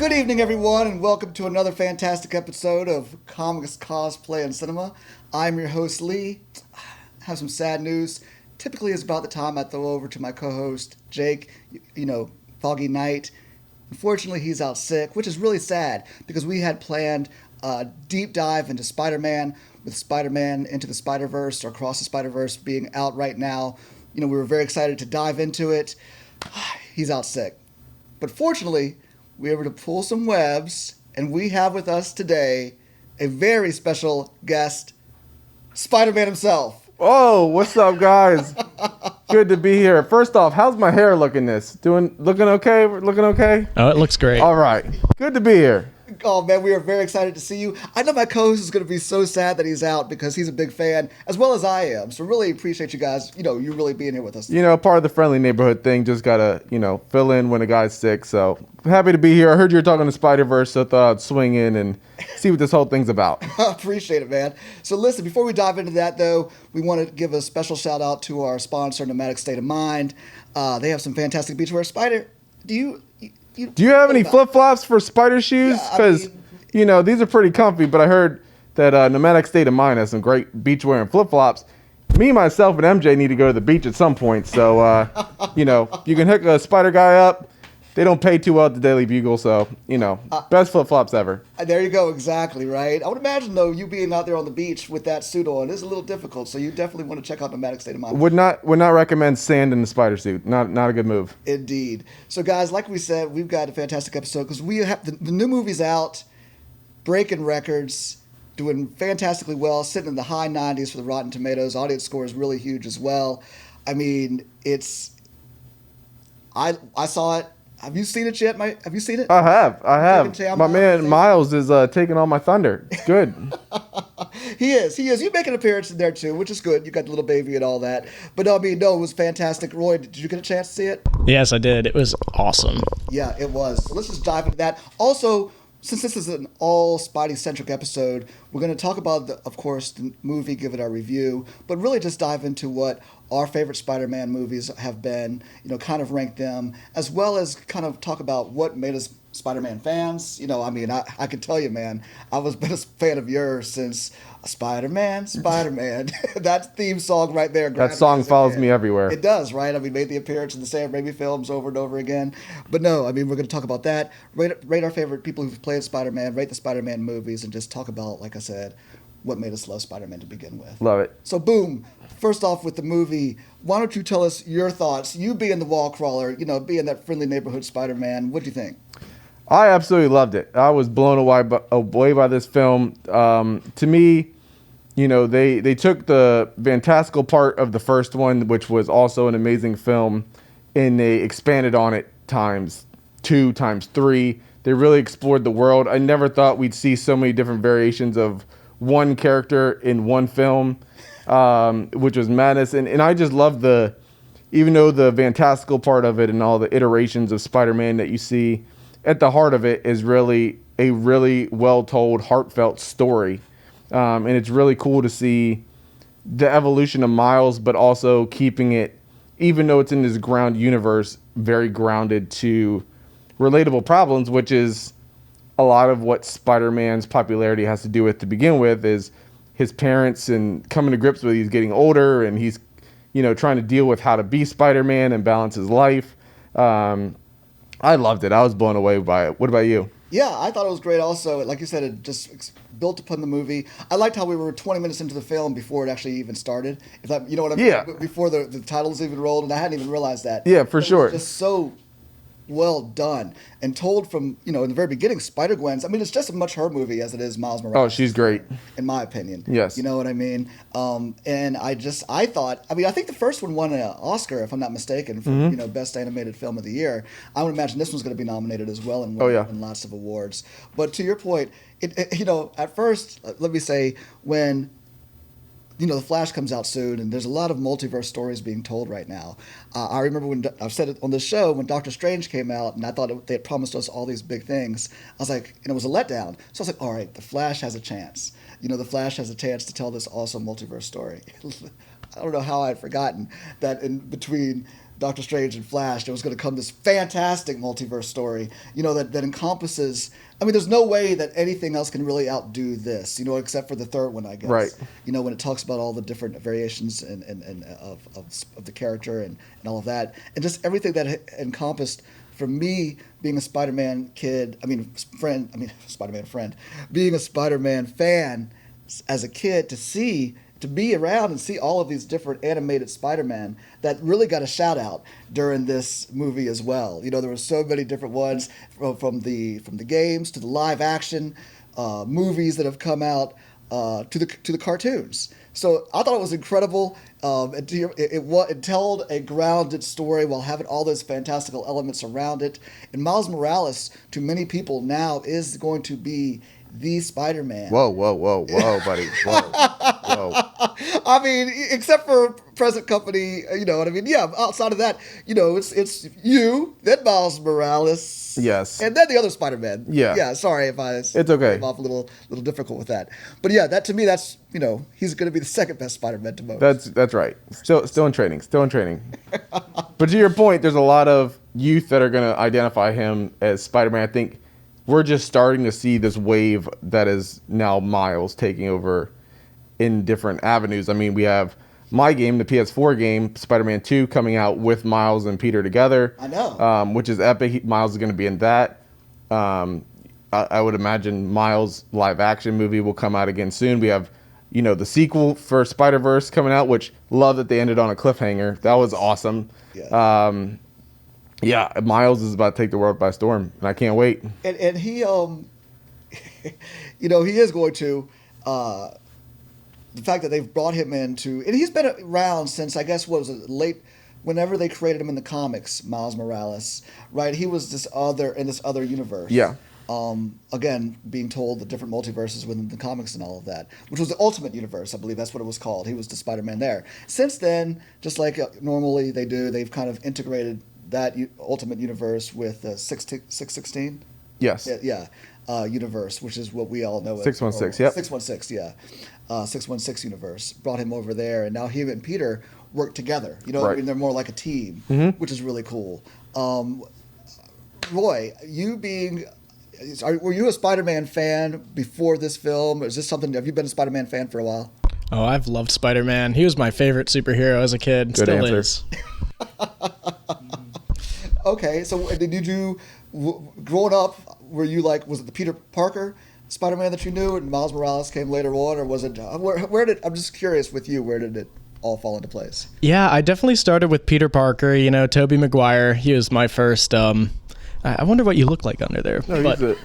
Good evening, everyone, and welcome to another fantastic episode of Comics, Cosplay, and Cinema. I'm your host, Lee. I have some sad news. Typically, it's about the time I throw over to my co-host, Jake, Foggy Night. Unfortunately, he's out sick, which is really sad because we had planned a deep dive into Spider-Man with Spider-Man Into the Spiderverse or Across the Spiderverse being out right now. We were very excited to dive into it. He's out sick. But fortunately, we were able to pull some webs, and we have with us today a very special guest, Spider-Man himself. Oh, what's up, guys? Good to be here. First off, how's my hair looking looking okay? Looking okay? Oh, it looks great. All right. Good to be here. Oh, man, we are very excited to see you. I know my co-host is going to be so sad that he's out because he's a big fan, as well as I am. So really appreciate you guys, you really being here with us. Part of the friendly neighborhood thing, just got to, fill in when a guy's sick. So happy to be here. I heard you were talking to Spiderverse, so I thought I'd swing in and see what this whole thing's about. Appreciate it, man. So listen, before we dive into that, though, we want to give a special shout out to our sponsor, Thematic State of Mind. They have some fantastic beachwear. Spider, do you have any flip-flops for spider shoes? Because, these are pretty comfy, but I heard that Nomadic State of Mind has some great beachwear and flip-flops. Me, myself, and MJ need to go to the beach at some point. So, you can hook a spider guy up. They don't pay too well at the Daily Bugle, so, best flip-flops ever. There you go, exactly, right? I would imagine, though, you being out there on the beach with that suit on is a little difficult, so you definitely want to check out Nomadic State of Mind. Would not recommend sand in the spider suit. Not a good move. Indeed. So, guys, like we said, we've got a fantastic episode because we have the new movie's out, breaking records, doing fantastically well, sitting in the high 90s for the Rotten Tomatoes. Audience score is really huge as well. I mean, I saw it. Have you seen it yet? Have you seen it? I have. My man Miles is taking all my thunder. It's good. He is. You make an appearance in there too, which is good. You got the little baby and all that. But no, it was fantastic. Roy, did you get a chance to see it? Yes, I did. It was awesome. Yeah, it was. So let's just dive into that. Also, since this is an all Spidey-centric episode, we're going to talk about, of course, the movie, give it our review, but really just dive into what our favorite Spider-Man movies have been, kind of rank them, as well as kind of talk about what made us Spider-Man fans. I can tell you, man, I was been a fan of yours since Spider-Man. That theme song right there. That song follows me everywhere. It does, right? Made the appearance in the Sam Raimi films over and over again. But no, we're going to talk about that, rate our favorite people who've played Spider-Man, rate the Spider-Man movies, and just talk about, like I said, what made us love Spider-Man to begin with. Love it. So boom, first off with the movie, why don't you tell us your thoughts? You being the wall crawler, being that friendly neighborhood Spider-Man, what do you think? I absolutely loved it. I was blown away by this film. To me, they took the fantastical part of the first one, which was also an amazing film, and they expanded on it times 2, times 3. They really explored the world. I never thought we'd see so many different variations of one character in one film, which was madness. And I just love even though the fantastical part of it and all the iterations of Spider-Man that you see, at the heart of it is really a really well-told, heartfelt story. And it's really cool to see the evolution of Miles, but also keeping it, even though it's in this ground universe, very grounded to relatable problems, which is a lot of what Spider-Man's popularity has to do with to begin with, is his parents and coming to grips with he's getting older and he's, trying to deal with how to be Spider-Man and balance his life. I loved it. I was blown away by it. What about you? Yeah, I thought it was great also. Like you said, it just built upon the movie. I liked how we were 20 minutes into the film before it actually even started. You know what I mean? Yeah. Before the titles even rolled, and I hadn't even realized that. Yeah, for sure. It was just so well done and told from, in the very beginning, Spider-Gwen's. It's just as much her movie as it is Miles Morales. Oh, she's great. In my opinion. Yes. You know what I mean? And I thought, I think the first one won an Oscar, if I'm not mistaken, for, Best Animated Film of the Year. I would imagine this one's going to be nominated as well and win lots of awards. But to your point, at first, let me say, when the Flash comes out soon, and there's a lot of multiverse stories being told right now. I remember when I've said it on this show, when Doctor Strange came out, and I thought they had promised us all these big things. I was like, and it was a letdown. So I was like, all right, the Flash has a chance. The Flash has a chance to tell this awesome multiverse story. I don't know how I had forgotten that in between Doctor Strange and Flash, there was going to come this fantastic multiverse story, that encompasses. I mean, there's no way that anything else can really outdo this, except for the third one, I guess. Right. When it talks about all the different variations and of the character and all of that, and just everything that encompassed. For me, being a Spider-Man friend, being a Spider-Man fan as a kid, to be around and see all of these different animated Spider-Man that really got a shout out during this movie as well. There were so many different ones from the games to the live action movies that have come out to the cartoons. So I thought it was incredible. It told a grounded story while having all those fantastical elements around it. And Miles Morales, to many people now, is going to be the Spider-Man. Whoa, buddy. Whoa. I mean, except for present company, you know what I mean? Yeah, outside of that, it's you, then Miles Morales. Yes. And then the other Spider-Man. Yeah. Yeah, sorry if it's okay. came off a little difficult with that. But yeah, that to me, that's, he's going to be the second best Spider-Man to most. That's right. Still in training. But to your point, there's a lot of youth that are going to identify him as Spider-Man. I think we're just starting to see this wave that is now Miles taking over in different avenues. I mean, we have my game, the PS4 game, Spider-Man 2, coming out with Miles and Peter together. I know. Which is epic. Miles is going to be in that. I would imagine Miles' live-action movie will come out again soon. We have, the sequel for Spiderverse coming out, which love that they ended on a cliffhanger. That was awesome. Yeah. Yeah, Miles is about to take the world by storm, and I can't wait. And he, he is going to. The fact that they've brought him into, and he's been around since, I guess, whenever they created him in the comics, Miles Morales, right? He was in this other universe. Yeah. Again, being told the different multiverses within the comics and all of that, which was the Ultimate Universe, I believe that's what it was called. He was the Spider-Man there. Since then, just like normally they do, they've kind of integrated that Ultimate Universe with 616. Yes. Yeah. Universe, which is what we all know as 616. Yep. 616. Yeah. 616 universe brought him over there, and now him and Peter work together. Right. I mean, they're more like a team, which is really cool. Roy, were you a Spider-Man fan before this film? Is this something? Have you been a Spider-Man fan for a while? Oh, I've loved Spider-Man. He was my favorite superhero as a kid. Good Still answer. is. Okay, so did you, growing up, were you was it the Peter Parker Spider-Man that you knew, and Miles Morales came later on, or was it? I'm just curious with you, where did it all fall into place? Yeah, I definitely started with Peter Parker. Tobey Maguire. He was my first. I wonder what you look like under there. No,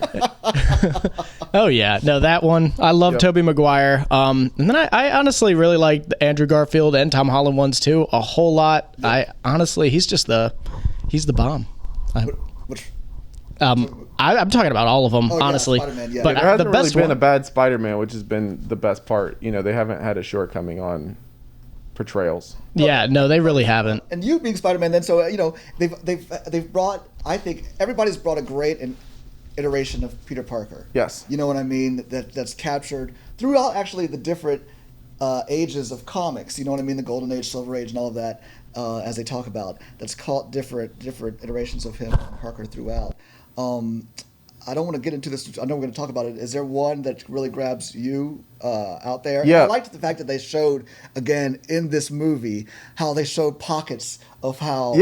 Oh yeah, no, that one. I love Tobey Maguire. And then I honestly really like the Andrew Garfield and Tom Holland ones too a whole lot. Yep. He's the bomb. I'm talking about all of them, honestly. Yeah, Spider-Man, yeah. But there hasn't the best really been one, a bad Spider-Man, which has been the best part. They haven't had a shortcoming on portrayals. Yeah, no, they really haven't. And you being Spider-Man, then, so they've brought. I think everybody's brought a great iteration of Peter Parker. Yes. You know what I mean? That's captured throughout actually the different ages of comics. You know what I mean? The Golden Age, Silver Age, and all of that. As they talk about, that's called different iterations of him, Parker, throughout. I don't want to get into this. I know we're going to talk about it. Is there one that really grabs you out there? Yeah. I liked the fact that they showed, again, in this movie, how they showed pockets of how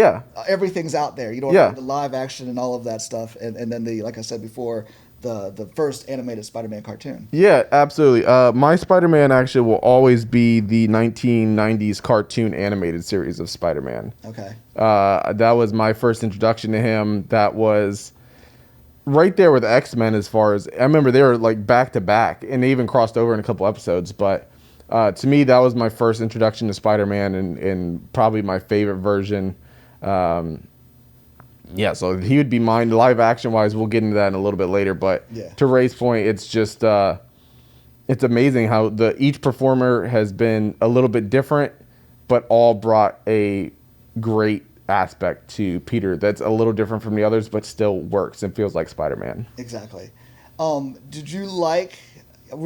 everything's out there. The live action and all of that stuff. And then like I said before, the first animated Spider-Man cartoon. Yeah, absolutely. My Spider-Man actually will always be the 1990s cartoon animated series of Spider-Man. Okay. That was my first introduction to him. That was right there with X-Men as far as... I remember they were back to back, and they even crossed over in a couple episodes. But to me, that was my first introduction to Spider-Man and probably my favorite version. Yeah, so he would be mine. Live action wise, we'll get into that in a little bit later. But to Ray's point, it's just it's amazing how each performer has been a little bit different, but all brought a great aspect to Peter that's a little different from the others, but still works and feels like Spider-Man. Exactly. Were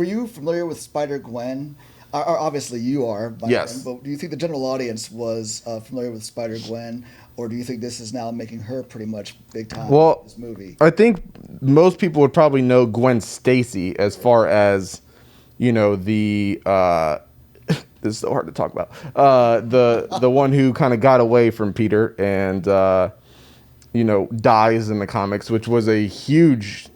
you familiar with Spider-Gwen? Obviously, you are. Yes. Friend, but do you think the general audience was familiar with Spider-Gwen, or do you think this is now making her pretty much big time in this movie? I think most people would probably know Gwen Stacy as far as, the this is so hard to talk about. The one who kind of got away from Peter and dies in the comics, which was a huge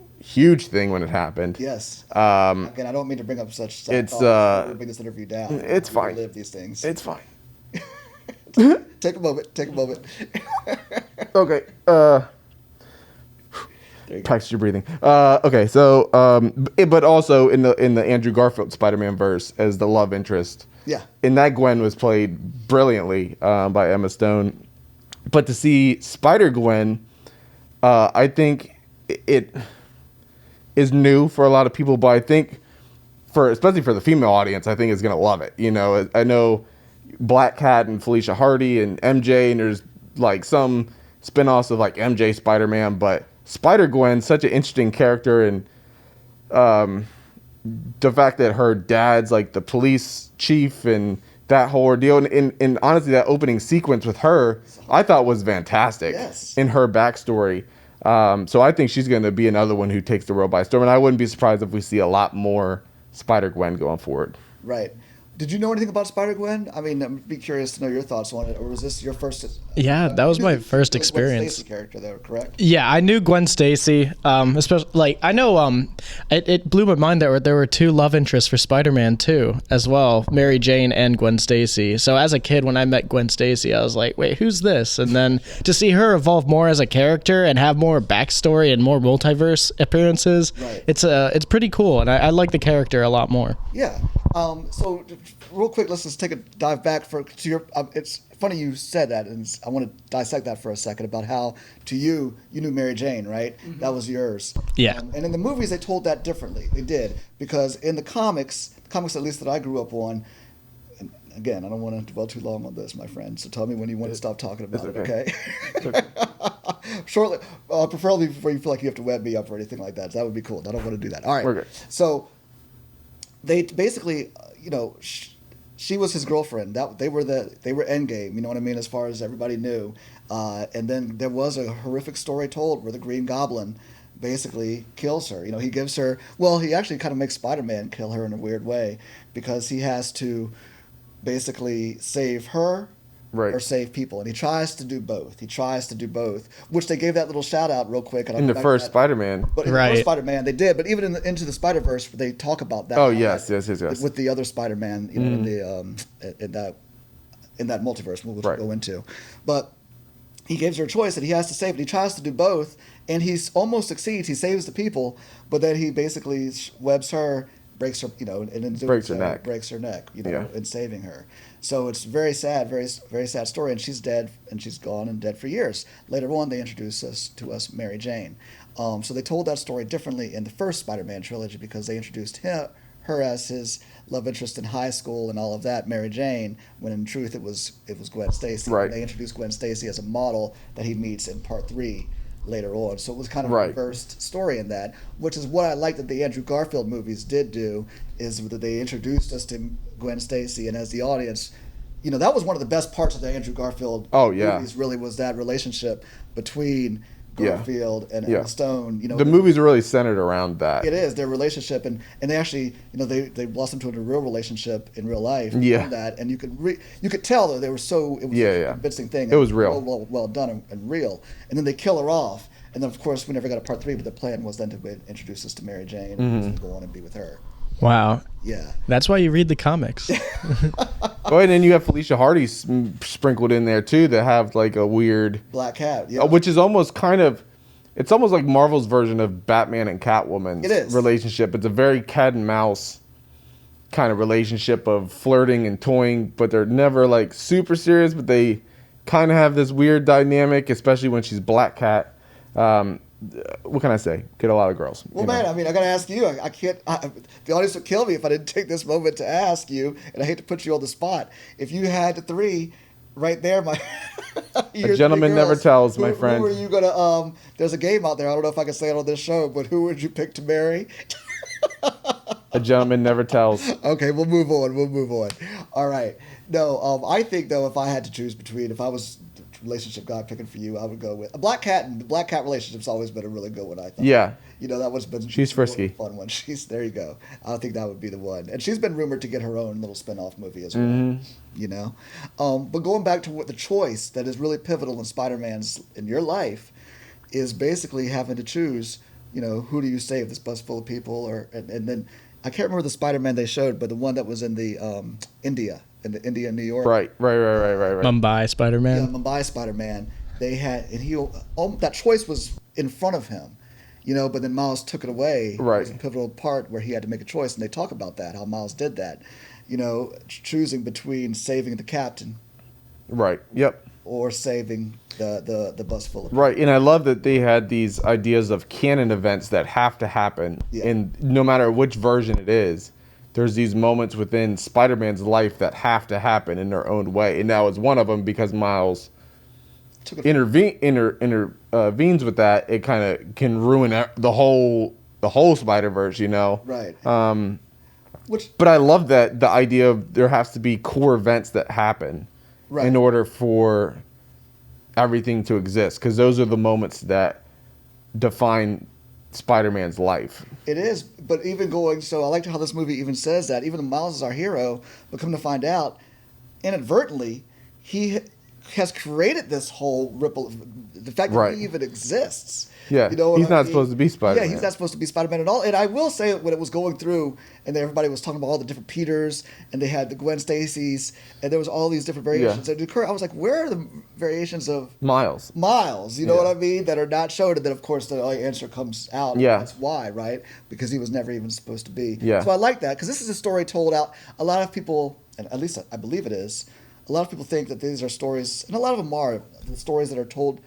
thing when it happened. Yes. Again, I don't mean to bring up such it's thoughts. Bring this interview down. It's fine. Live these things. It's fine. Take a moment. Okay. Practice your breathing. Okay. So, but also in the Andrew Garfield Spider-Man verse as the love interest. Yeah. And that Gwen was played brilliantly by Emma Stone. But to see Spider-Gwen, I think it is new for a lot of people, but I think especially for the female audience, I think is going to love it. I know Black Cat and Felicia Hardy and MJ, and there's like some spin-offs of like MJ Spider-Man, but Spider-Gwen, such an interesting character, and the fact that her dad's like the police chief and that whole ordeal, and honestly, that opening sequence with her, I thought was fantastic. Yes. In her backstory. So I think she's going to be another one who takes the world by storm, and I wouldn't be surprised if we see a lot more Spider-Gwen going forward. Right. Did you know anything about Spider-Gwen? I mean, I'd be curious to know your thoughts on it, or was this your first? Yeah, that was my first Gwen experience. Stacy character, though, correct? Yeah, I knew Gwen Stacy. Especially I know. It blew my mind that there were two love interests for Spider-Man too, as well, Mary Jane and Gwen Stacy. So as a kid, when I met Gwen Stacy, I was like, wait, who's this? And then to see her evolve more as a character and have more backstory and more multiverse appearances, right. It's pretty cool, and I like the character a lot more. Yeah. So real quick, let's just take a dive back to your. It's funny you said that, and I want to dissect that for a second about how to you knew Mary Jane, right? Mm-hmm. That was yours. Yeah. And in the movies, they told that differently. They did, because in the comics at least that I grew up on. And again, I don't want to dwell too long on this, my friend. So tell me when you want to stop talking about it, okay? Okay. Shortly, preferably before you feel like you have to web me up or anything like that. So that would be cool. I don't want to do that. All right. We're good. So they basically, she was his girlfriend. They were endgame. You know what I mean? As far as everybody knew. And then there was a horrific story told where the Green Goblin basically kills her. He gives her. Well, he actually kind of makes Spider-Man kill her in a weird way, because he has to basically save her. Right. Or save people, and he tries to do both. Which they gave that little shout out real quick. In the first Spider-Man. But in the first Spider-Man, they did. But even Into the Spiderverse, they talk about that. Oh yes. With the other Spider-Man, in that multiverse, which we'll go into. But he gives her a choice that he has to save, and he tries to do both, and he almost succeeds. He saves the people, but then he basically webs her, breaks her, and then breaks her neck, in saving her. So it's very sad, very, very sad story. And she's dead, and she's gone and dead for years. Later on, they introduced to us Mary Jane. So they told that story differently in the first Spider-Man trilogy, because they introduced her as his love interest in high school and all of that, Mary Jane, when in truth it was Gwen Stacy. Right. They introduced Gwen Stacy as a model that he meets in part 3 later on. So it was kind of a reversed story in that, which is what I like that the Andrew Garfield movies did do, is that they introduced us to Gwen Stacy, and as the audience, that was one of the best parts of the Andrew Garfield movies, really, was that relationship between Garfield and Emma Stone. The movies are really centered around that. It is their relationship, and they actually, they blossomed into a real relationship in real life. Yeah. That, and you could tell that they were so. It was a convincing thing. It was real. Well done and real. And then they kill her off, and then of course we never got a part 3. But the plan was then to introduce us to Mary Jane and go on and be with her. Wow. Yeah. That's why you read the comics. Oh, and then you have Felicia Hardy sprinkled in there too, that have like a weird Black Cat, which is almost it's almost like Marvel's version of Batman and Catwoman's relationship. It's a very cat and mouse kind of relationship of flirting and toying, but they're never like super serious, but they kind of have this weird dynamic, especially when she's Black Cat. What can I say? Get a lot of girls. Well, man, I mean, I got to ask you. I can't. The audience would kill me if I didn't take this moment to ask you. And I hate to put you on the spot. If you had the 3 right there, a gentleman never tells, my friend. Who are you gonna? There's a game out there. I don't know if I can say it on this show, but who would you pick to marry? A gentleman never tells. Okay, we'll move on. We'll move on. All right. No, I think though, if I had to choose between, if I was the relationship guy picking for you, I would go with a black cat. And the black cat relationship's always been a really good one. I thought. Yeah. That was been She's frisky. A fun one. There you go. I think that would be the one. And she's been rumored to get her own little spin-off movie as well. But going back to what the choice that is really pivotal in Spider-Man's in your life is basically having to choose. Who do you save? This bus full of people, and then I can't remember the Spider-Man they showed, but the one that was in the India, New York. Right. Mumbai Spider-Man. Yeah, Mumbai Spider-Man. They had, and that choice was in front of him, but then Miles took it away. Right. It was a pivotal part where he had to make a choice, and they talk about that, how Miles did that, choosing between saving the captain. Right. Yep. Or saving the bus full of people. Right, and I love that they had these ideas of canon events that have to happen, and no matter which version it is, there's these moments within Spider-Man's life that have to happen in their own way, and that was one of them because Miles intervenes with that. It kind of can ruin the whole Spider-Verse, Right. But I love that the idea of there has to be core events that happen. Right. In order for everything to exist, because those are the moments that define Spider-Man's life. It is, but even so I liked how this movie even says that, even though Miles is our hero, but come to find out, inadvertently, he has created this whole ripple, the fact that he even exists. Yeah, he's not supposed to be Spider-Man. Yeah, he's not supposed to be Spider-Man at all. And I will say, when it was going through, and everybody was talking about all the different Peters, and they had the Gwen Stacy's, and there was all these different variations. Yeah. And I was like, where are the variations of Miles? You know what I mean? That are not shown. And then, of course, the answer comes out. Yeah. That's why, right? Because he was never even supposed to be. Yeah. So I like that, because this is a story told out. A lot of people, and at least I believe it is, a lot of people think that these are stories, and a lot of them are, the stories that are told.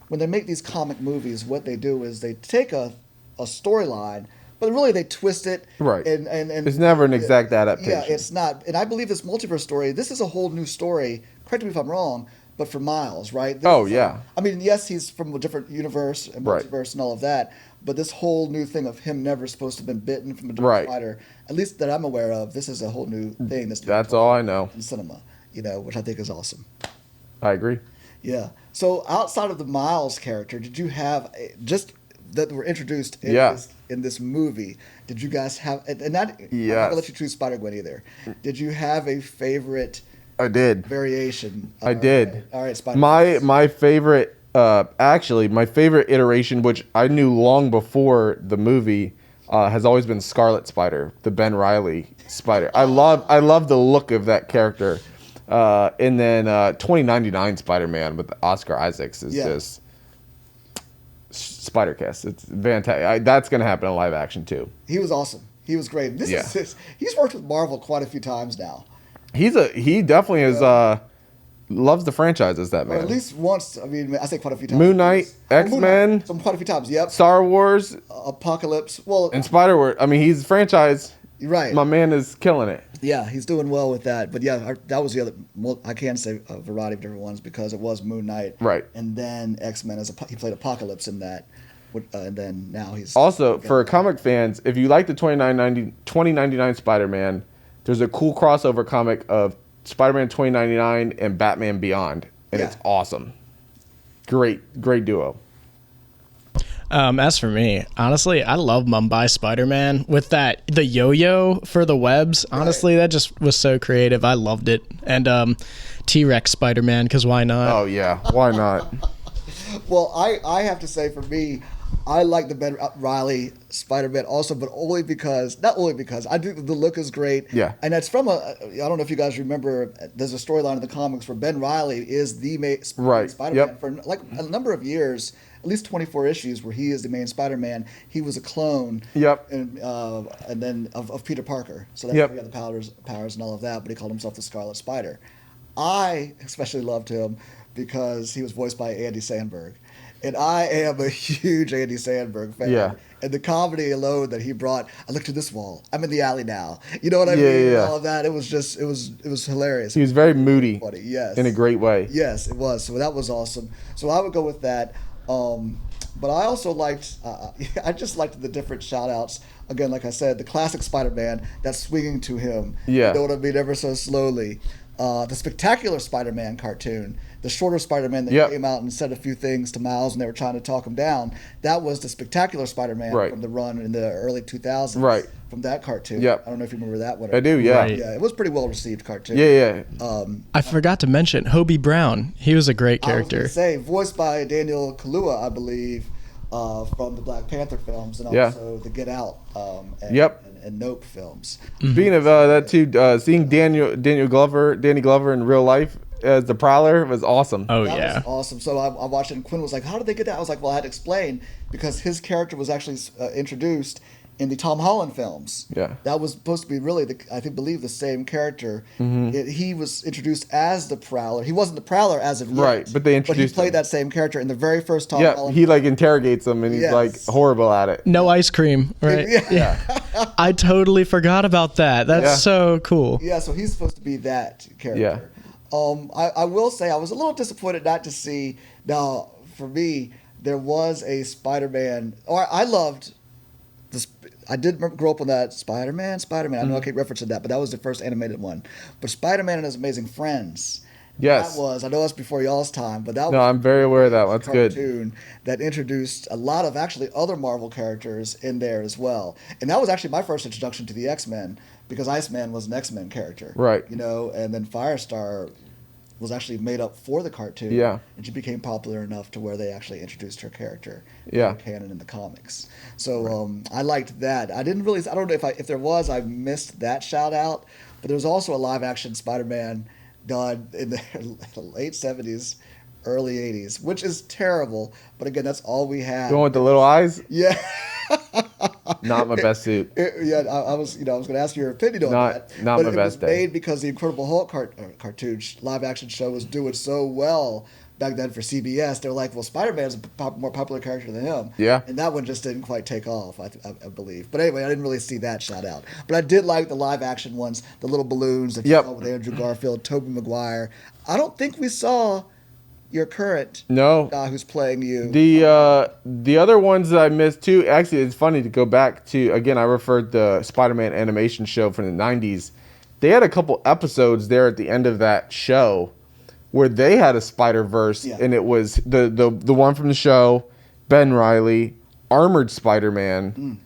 When they make these comic movies, what they do is they take a storyline, but really they twist it. Right. And it's never an exact adaptation. Yeah, it's not. And I believe this multiverse story, this is a whole new story. Correct me if I'm wrong, but for Miles, right? Yes, he's from a different universe and multiverse and all of that, but this whole new thing of him never supposed to have been bitten from a different spider, at least that I'm aware of, this is a whole new thing. That's all I know. In cinema, which I think is awesome. I agree. Yeah. So outside of the Miles character, did you have just that were introduced in this movie? Did you guys have? And not. Yes. I'm not gonna let you choose Spider-Gwen either. Did you have a favorite? I did. Variation. I did. All right. Spider-Man. My favorite, my favorite iteration, which I knew long before the movie, has always been Scarlet Spider, the Ben Reilly Spider. I love the look of that character. And then 2099 Spider-Man with Oscar Isaacs is just Spider-Cast. It's fantastic. That's going to happen in live action too. He was awesome. He was great. He's worked with Marvel quite a few times now. He definitely is loves the franchises, that man. Or at least once. I mean, I say quite a few times. Moon Knight, X-Men, quite a few times. Yep. Star Wars, Apocalypse. And Spider-Verse. I mean, he's franchise. Right. My man is killing it. Yeah, he's doing well with that. But yeah, that was the other. I can say a variety of different ones because it was Moon Knight. Right. And then X-Men he played Apocalypse in that. And then now he's also for comic fans. If you like the 2099 Spider-Man, there's a cool crossover comic of Spider-Man 2099 and Batman Beyond, and it's awesome. Great duo. As for me, honestly, I love Mumbai Spider-Man with the yo-yo for the webs. Honestly, that just was so creative. I loved it. And T-Rex Spider-Man, because why not? Oh yeah, why not? Well, I have to say, for me, I like the Ben Reilly Spider-Man also, but not only because I think the look is great. Yeah. And that's from I don't know if you guys remember, there's a storyline in the comics where Ben Reilly is the main Spider-Man for like a number of years, at least 24 issues where he is the main Spider-Man. He was a clone. Yep. And then of Peter Parker. So that's why he had the powers and all of that, but he called himself the Scarlet Spider. I especially loved him because he was voiced by Andy Samberg. And I am a huge Andy Samberg fan. Yeah. And the comedy alone that he brought, I looked to this wall. I'm in the alley now. You know what I mean? Yeah. All of that. It was hilarious. He was very moody. Funny. Yes. In a great way. Yes, it was. So that was awesome. So I would go with that. But I also liked, I just liked the different shout outs. Again, like I said, the classic Spider-Man that's swinging to him. Yeah. You know what I mean? Ever so slowly. The spectacular Spider-Man cartoon, the shorter Spider-Man that came out and said a few things to Miles and they were trying to talk him down. That was the spectacular Spider-Man from the run in the early 2000s. Right. From that cartoon. Yep. I don't know if you remember that one. I do, yeah. Right. Yeah, it was pretty well received cartoon. Yeah. I forgot to mention Hobie Brown. He was a great character. I was going to say, voiced by Daniel Kaluuya, I believe, from the Black Panther films and also the Get Out and Nope films. Speaking of that too, seeing Danny Glover in real life as the Prowler was awesome. Oh, That was awesome. So I watched it and Quinn was like, how did they get that? I was like, well, I had to explain because his character was actually introduced in the Tom Holland films. Yeah. That was supposed to be really, believe the same character. He was introduced as the Prowler. He wasn't the Prowler as of yet. Right, but they introduced But he played him. that same character in the very first Tom Yeah, Holland he like interrogates him and he's like horrible at it. No ice cream, right? Yeah. I totally forgot about that. That's so cool. Yeah, so he's supposed to be that character. I will say I was a little disappointed not to see. Now, for me, there was a Spider-Man. Or I loved this. I did grow up on that Spider-Man. I know I keep referencing that, but that was the first animated one. But Spider-Man and His Amazing Friends. Yes. That was. I know that's before y'all's time, but that was. No, I'm very aware of that. That's good. Cartoon that introduced a lot of actually other Marvel characters in there as well, and that was actually my first introduction to the X-Men because Iceman was an X-Men character, right? You know, and then Firestar was actually made up for the cartoon, and she became popular enough to where they actually introduced her character, canon in the comics. So I liked that. I didn't really. I don't know if there was. I missed that shout out, but there was also a live action Spider-Man done in the late 70s, early 80s, which is terrible. But again, that's all we had. The one with the little eyes? Yeah. Not my best suit. I was going to ask your opinion on that. Not but my it best was made because the Incredible Hulk cartoon live action show was doing so well back then for CBS. They were like, well, Spider-Man's a more popular character than him. Yeah. And that one just didn't quite take off, I believe. But anyway, I didn't really see that shout out. But I did like the live action ones, the little balloons that you saw with Andrew Garfield, Tobey Maguire. I don't think we saw your current guy who's playing you. The other ones that I missed too, actually it's funny to go back to, again, I referred the Spider-Man animation show from the 90s. They had a couple episodes there at the end of that show where they had a Spiderverse, and it was the one from the show, Ben Reilly, Armored Spider-Man,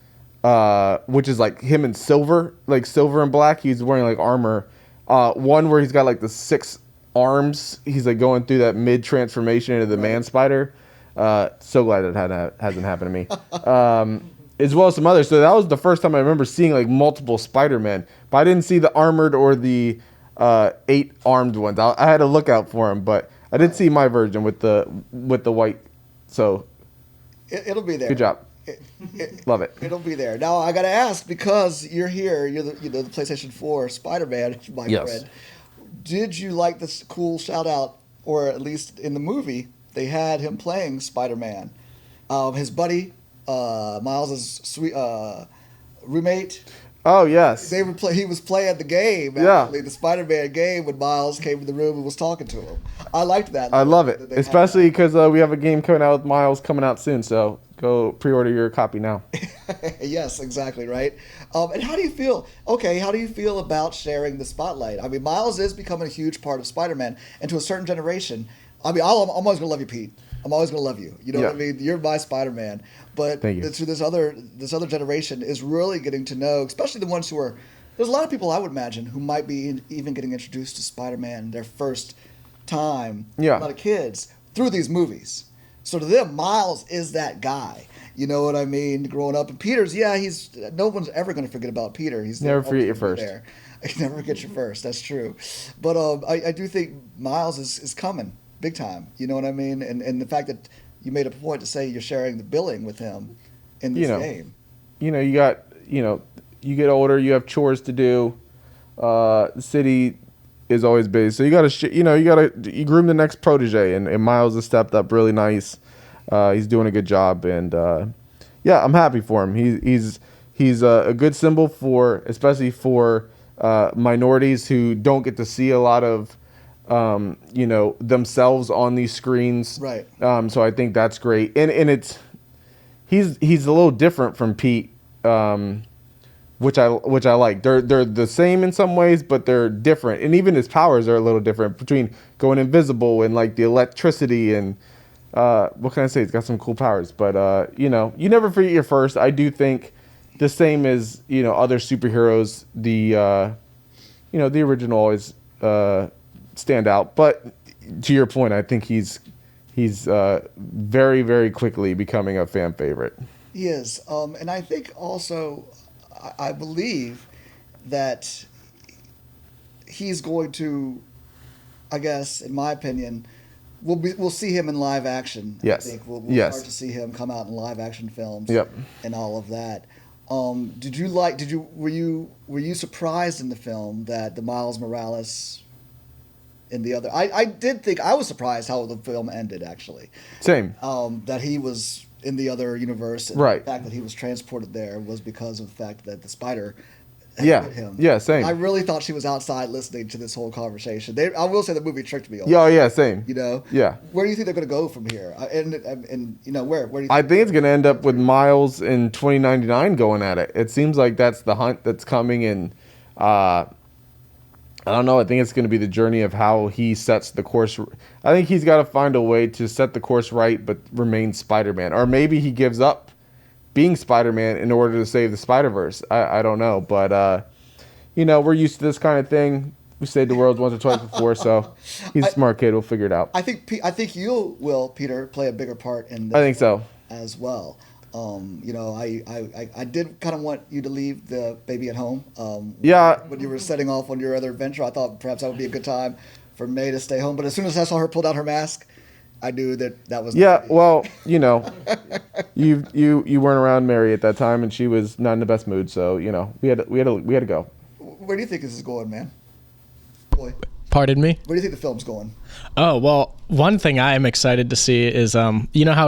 which is like him in silver, like silver and black. He's wearing like armor. One where he's got like the 6 arms. He's like going through that mid transformation into the man spider. So glad that hasn't happened to me. As well as some others. So that was the first time I remember seeing like multiple Spider-Man, but I didn't see the armored or the 8 armed ones. I had to look out for them, but I did see my version with the white. So it'll be there. Good job. Love it. It'll be there. Now I got to ask, because you're here, you're the PlayStation 4 Spider-Man, my friend. Did you like this cool shout out, or at least in the movie they had him playing Spider-Man? His buddy, Miles' sweet roommate. Oh yes. He was playing the game. Actually, the Spider-Man game when Miles came in the room and was talking to him. I liked that. I love it, especially because we have a game coming out with Miles coming out soon. So go pre-order your copy now. Yes, exactly right. And how do you feel? Okay, how do you feel about sharing the spotlight? I mean, Miles is becoming a huge part of Spider-Man, and to a certain generation. I mean, I'm always gonna love you, Pete. I'm always gonna love you. You know what I mean? You're my Spider-Man. But to this other generation is really getting to know, especially the ones who are. There's a lot of people I would imagine who might be even getting introduced to Spider-Man their first time. Yeah. A lot of kids through these movies. So to them, Miles is that guy. You know what I mean? Growing up, and Peter's, no one's ever going to forget about Peter. He's never forget your first. There. Never forget your first. That's true. But I do think Miles is coming big time. You know what I mean? And the fact that you made a point to say you're sharing the billing with him in this game. You get older, you have chores to do. The city is always busy, so you you groom the next protege, and Miles has stepped up really nice. He's doing a good job, and I'm happy for him. He's a good symbol especially for minorities who don't get to see a lot of themselves on these screens. Right. So I think that's great, and it's he's a little different from Pete, which I like. They're the same in some ways, but they're different, and even his powers are a little different between going invisible and like the electricity and what can I say? He's got some cool powers, but you know, you never forget your first. I do think the same as other superheroes. The the original always stand out, but to your point, I think he's very, very quickly becoming a fan favorite. He is, and I think also, I believe that he's going to, I guess, in my opinion, we'll see him in live action. Yes. I think we'll Yes. start to see him come out in live action films. Yep. And all of that. Were you surprised in the film that the Miles Morales in the other? I did think I was surprised how the film ended actually. Same. That he was in the other universe. And Right. The fact that he was transported there was because of the fact that the spider had Yeah. hit him. Yeah. Same. I really thought she was outside listening to this whole conversation. I will say the movie tricked me. Yeah. Yeah. Same. Yeah. Where do you think they're going to go from here? And where do you think? I think it's going to end up with Miles in 2099 going at it. It seems like that's the hunt that's coming, and I don't know. I think it's going to be the journey of how he sets the course. I think he's got to find a way to set the course right, but remain Spider-Man, or maybe he gives up being Spider-Man in order to save the Spiderverse. I don't know, but we're used to this kind of thing. We saved the world once or twice before, so he's a smart kid. We'll figure it out. I think you will, Peter, play a bigger part in this I think so as well. I did kind of want you to leave the baby at home. When you were setting off on your other adventure, I thought perhaps that would be a good time for May to stay home. But as soon as I saw her pull out her mask, I knew that was. Yeah, well, you weren't around Mary at that time, and she was not in the best mood. So we had to go. Where do you think this is going, man? Boy, Pardon me? where do you think the film's going? Oh, well, one thing I am excited to see is, how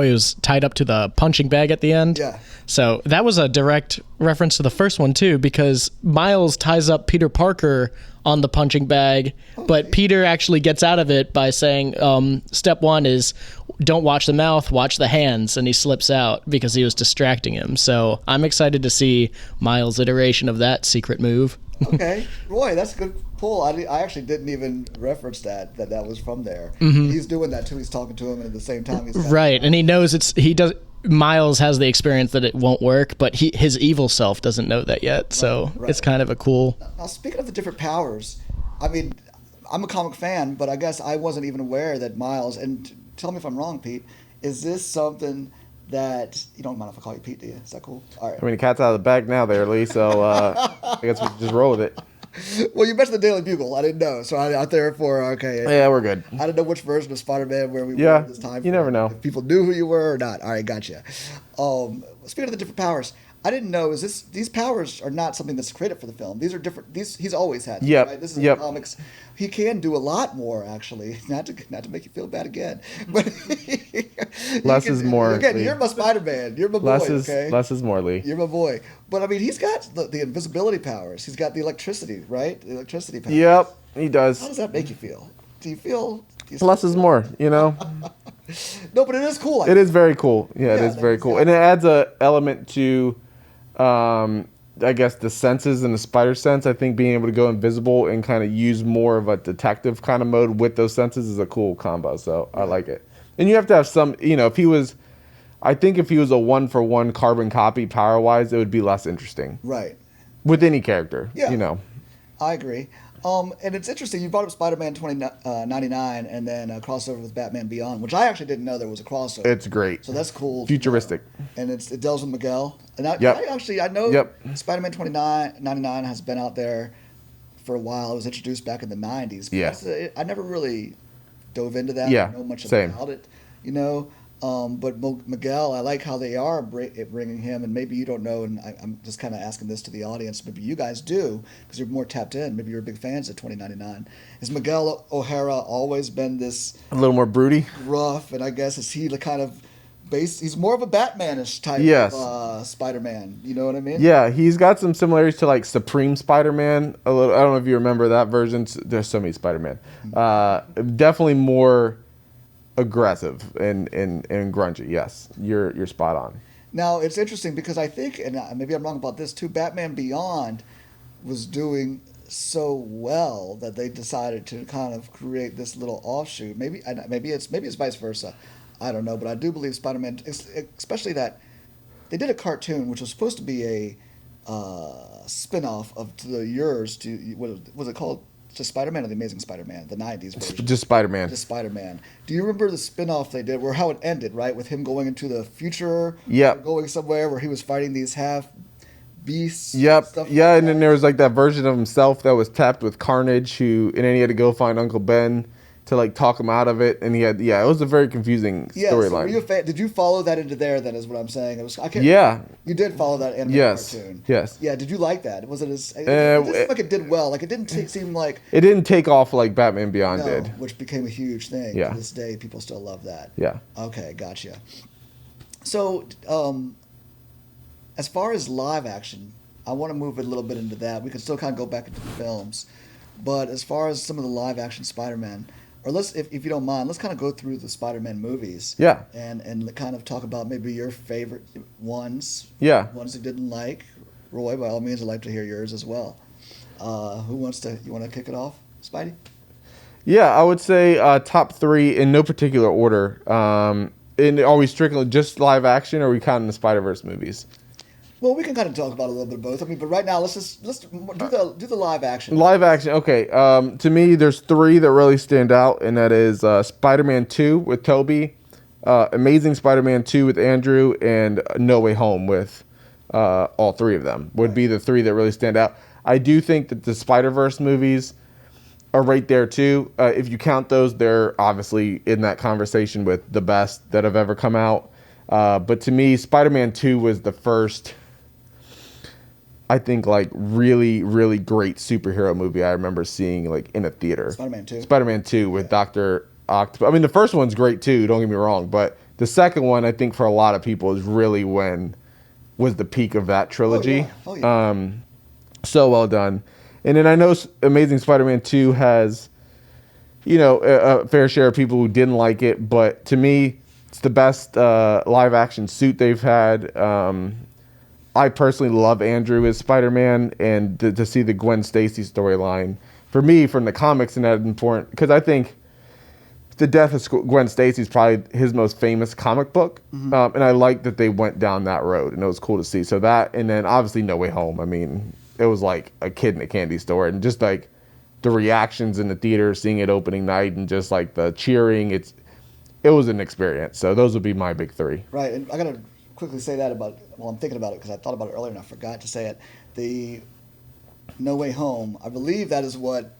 he was tied up to the punching bag at the end? Yeah. So that was a direct reference to the first one, too, because Miles ties up Peter Parker on the punching bag, but Peter actually gets out of it by saying, step one is don't watch the mouth, watch the hands, and he slips out because he was distracting him. So I'm excited to see Miles' iteration of that secret move. Okay, Roy, that's a good pull. I actually didn't even reference that was from there. Mm-hmm. He's doing that too. He's talking to him, and at the same time, he's right, and he knows Miles has the experience that it won't work, but his evil self doesn't know that yet. So it's kind of a cool. Now, speaking of the different powers, I mean, I'm a comic fan, but I guess I wasn't even aware that Miles. And tell me if I'm wrong, Pete. Is this something that you don't mind if I call you Pete? Do you? Is that cool? All right. I mean, the cat's out of the bag now, there, Lee. So I guess we can just roll with it. Well, you mentioned the Daily Bugle. I didn't know, so I therefore okay. Yeah, we're good. I didn't know which version of Spider-Man where we were Yeah, at this time. you never know. If people knew who you were or not. All right, gotcha. Speaking of the different powers, I didn't know these powers are not something that's created for the film. These are different. He's always had. Them, Yep. Right? This is in comics. He can do a lot more actually. Not to make you feel bad again, but less is more. Again, Lee. you're my Spider-Man. You're my boy. Okay. Less is more, Lee. You're my boy. But I mean, he's got the invisibility powers. He's got the electricity, right? The electricity powers. Yep, he does. How does that make you feel? Do you feel? Less is more, No, but it is cool. It is very cool. Yeah, it is very cool. And it adds a element to, I guess, the senses and the spider sense. I think being able to go invisible and kind of use more of a detective kind of mode with those senses is a cool combo. So I like it. And you have to have some, if he was a 1-for-1 carbon copy power-wise, it would be less interesting. Right. With any character, Yeah. I agree. And it's interesting. You brought up Spider-Man 2099 and then a crossover with Batman Beyond, which I actually didn't know there was a crossover. It's great. So that's cool. Futuristic. And it deals with Miguel. And I know Spider-Man 2099 has been out there for a while. It was introduced back in the 90s. But I never really dove into that. Yeah, I know much same. about it, But Miguel, I like how they are bringing him, and maybe you don't know, and I'm just kind of asking this to the audience. Maybe you guys do, because you're more tapped in. Maybe you're big fans of 2099. Has Miguel O'Hara always been this a little more broody, rough, and I guess is he the kind of he's more of a Batman-ish type of Spider-Man. You know what I mean? Yeah, he's got some similarities to like Supreme Spider-Man. A little. I don't know if you remember that version. There's so many Spider-Man. Definitely more aggressive and grungy. Yes, you're spot on. Now, it's interesting because I think, and maybe I'm wrong about this too, Batman Beyond was doing so well that they decided to kind of create this little offshoot. Maybe it's vice versa. I don't know, but I do believe Spider-Man, especially that they did a cartoon which was supposed to be a spin-off of what was it called? Just Spider-Man or The Amazing Spider-Man, the 90s version? Just Spider-Man. Just Spider-Man. Do you remember the spin-off they did, where how it ended, right? With him going into the future, Yep. going somewhere where he was fighting these half beasts. Yep. Stuff Yeah, like and then there was like that version of himself that was tapped with Carnage, and then he had to go find Uncle Ben to like talk him out of it, and it was a very confusing So were storyline. you a fan? Did you follow that into there? Then is what I'm saying. It was. I can't. Yeah. You did follow that animated Yes. cartoon. Yes. Yeah. Did you like that? Was it as? It didn't seem like it did well. Like it didn't seem like. It didn't take off like Batman Beyond did. Which became a huge thing. Yeah. To this day, people still love that. Yeah. Okay, gotcha. So, as far as live action, I want to move a little bit into that. We can still kind of go back into the films, but as far as some of the live action Spider-Man, or if you don't mind, let's kind of go through the Spider-Man movies. Yeah. And kind of talk about maybe your favorite ones. Yeah. Ones you didn't like. Roy, by all means, I'd like to hear yours as well. You want to kick it off, Spidey? Yeah, I would say top three in no particular order. And are we strictly just live action, or are we counting the Spider-Verse movies? Well, we can kind of talk about a little bit of both. I mean, but right now, let's do the live action. Live action, okay. To me, there's three that really stand out, and that is Spider-Man 2 with Tobey, Amazing Spider-Man 2 with Andrew, and No Way Home with all three of them would be the three that really stand out. I do think that the Spider-Verse movies are right there too. If you count those, they're obviously in that conversation with the best that have ever come out. But to me, Spider-Man 2 was the first, I think, like really, really great superhero movie I remember seeing like in a theater. Spider-Man 2. Spider-Man 2 with Dr. Octopus. I mean, the first one's great too, don't get me wrong, but the second one, I think for a lot of people is really was the peak of that trilogy. Oh, yeah. So well done. And then I know Amazing Spider-Man 2 has, a fair share of people who didn't like it, but to me, it's the best live action suit they've had. I personally love Andrew as Spider-Man, and to see the Gwen Stacy storyline, for me, from the comics, and that's important, because I think the death of Gwen Stacy is probably his most famous comic book, and I like that they went down that road, and it was cool to see. So that, and then obviously No Way Home. I mean, it was like a kid in a candy store, and just like the reactions in the theater, seeing it opening night, and just like the cheering, it was an experience. So those would be my big three. Right, and I gotta quickly say that I'm thinking about it because I thought about it earlier and I forgot to say it. The No Way Home, I believe that is what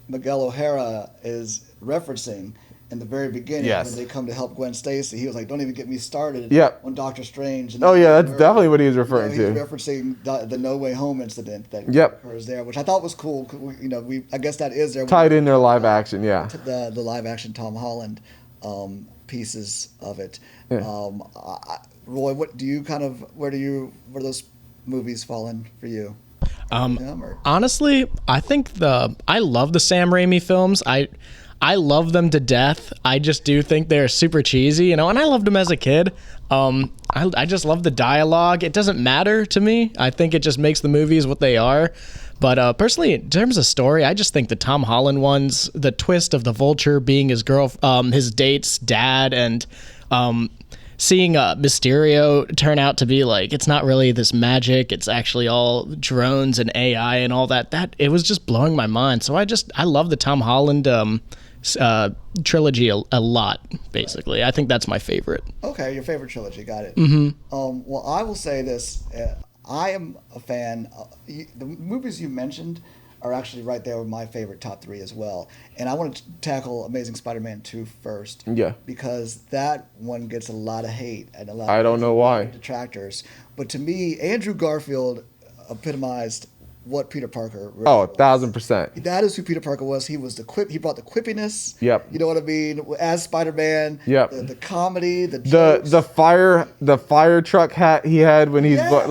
Miguel O'Hara is referencing in the very beginning when they come to help Gwen Stacy. He was like, "Don't even get me started on Doctor Strange." And that's definitely what he was referring to. He's referencing the No Way Home incident that occurs there, which I thought was cool. I guess that is there tied in their live action, the live action Tom Holland pieces of it. Yeah. Roy, where do those movies fall in for you? Honestly, I think I love the Sam Raimi films. I love them to death. I just do think they're super cheesy, and I loved them as a kid. I just love the dialogue. It doesn't matter to me. I think it just makes the movies what they are. But personally, in terms of story, I just think the Tom Holland ones, the twist of the Vulture being his his date's dad, and seeing Mysterio turn out to be like, it's not really this magic, it's actually all drones and AI and all that it was just blowing my mind. So I love the Tom Holland trilogy a lot, basically. I think that's my favorite. Okay, your favorite trilogy, got it. Mm-hmm. Well, I will say this. I am a fan. The movies you mentioned are actually right there with my favorite top three as well. And I want to tackle Amazing Spider-Man 2 first. Yeah. Because that one gets a lot of hate and a lot I don't know why. Detractors. But to me, Andrew Garfield epitomized what Peter Parker really was. 1,000%. That is who Peter Parker was. He was he brought the quippiness. Yep. You know what I mean? As Spider-Man. Yep. The comedy, the jokes. the fire truck hat he had when he's that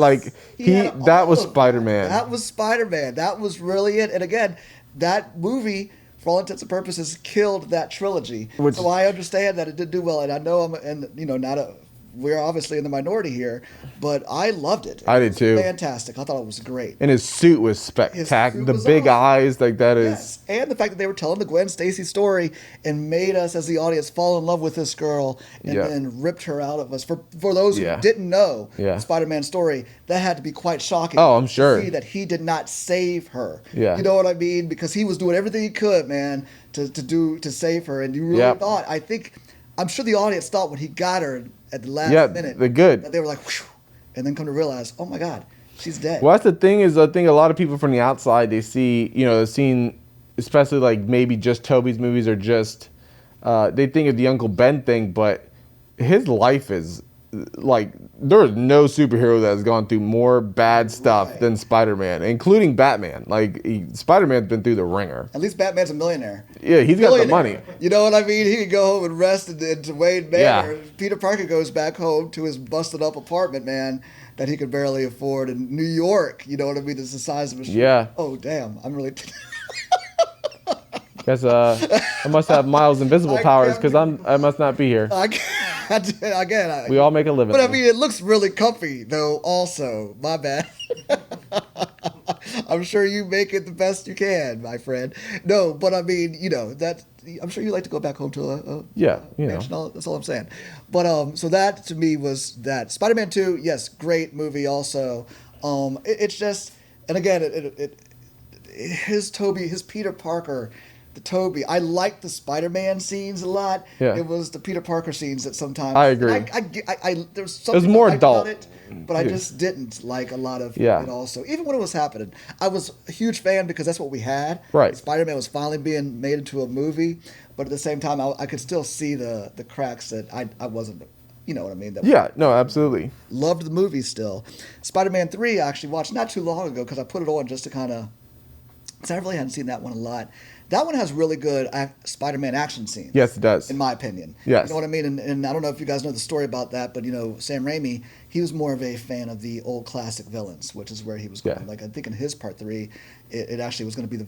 was Spider-Man. That was Spider-Man. That was really it. And again, that movie, for all intents and purposes, killed that trilogy. So I understand that it did do well, and I know I'm not a we're obviously in the minority here, but I loved it. I did too. Fantastic. I thought it was great. And his suit was spectacular. The big awesome. eyes, like that is. Yes, and the fact that they were telling the Gwen Stacy story and made us as the audience fall in love with this girl and then ripped her out of us. For those who didn't know the Spider-Man story, that had to be quite shocking. Oh, I'm sure. To see that he did not save her. Yeah. You know what I mean? Because he was doing everything he could, man, to save her. And you really thought, I'm sure the audience thought when he got her at the last minute. They're good. That they were like, whew, and then come to realize, oh my God, she's dead. Well, that's the thing is, I think a lot of people from the outside, they see, the scene, especially like maybe just Tobey's movies or just, they think of the Uncle Ben thing, but his life is like, there is no superhero that has gone through more bad stuff than Spider-Man, including Batman. Like, Spider-Man's been through the ringer. At least Batman's a millionaire. Yeah, he's got the money. You know what I mean? He could go home and rest in Wayne Manor. Yeah. Peter Parker goes back home to his busted up apartment, man, that he could barely afford in New York. You know what I mean? It's the size of a street. Yeah. Oh, damn. I'm really... Guess I must have Miles' invisible powers because I must not be here. We all make a living. But I mean, it looks really comfy, though. Also, my bad. I'm sure you make it the best you can, my friend. No, but I mean, that I'm sure you like to go back home to a mansion. That's all I'm saying. But so that to me was that Spider-Man 2. Yes, great movie. Also, it's just, and again, his Peter Parker. The Tobey. I liked the Spider-Man scenes a lot. Yeah. It was the Peter Parker scenes that sometimes... I agree. There's something it was more adult. About it, but I just didn't like a lot of it also. Even when it was happening. I was a huge fan because that's what we had. Right. Spider-Man was finally being made into a movie, but at the same time, I could still see the cracks that I wasn't... You know what I mean? Absolutely. Loved the movie still. Spider-Man 3 I actually watched not too long ago because I put it on just to kind of... Because I really hadn't seen that one a lot. That one has really good Spider-Man action scenes. Yes, it does. In my opinion. Yes. You know what I mean? And I don't know if you guys know the story about that, but, Sam Raimi, he was more of a fan of the old classic villains, which is where he was going. Yeah. Like, I think in his part 3, it actually was going to be the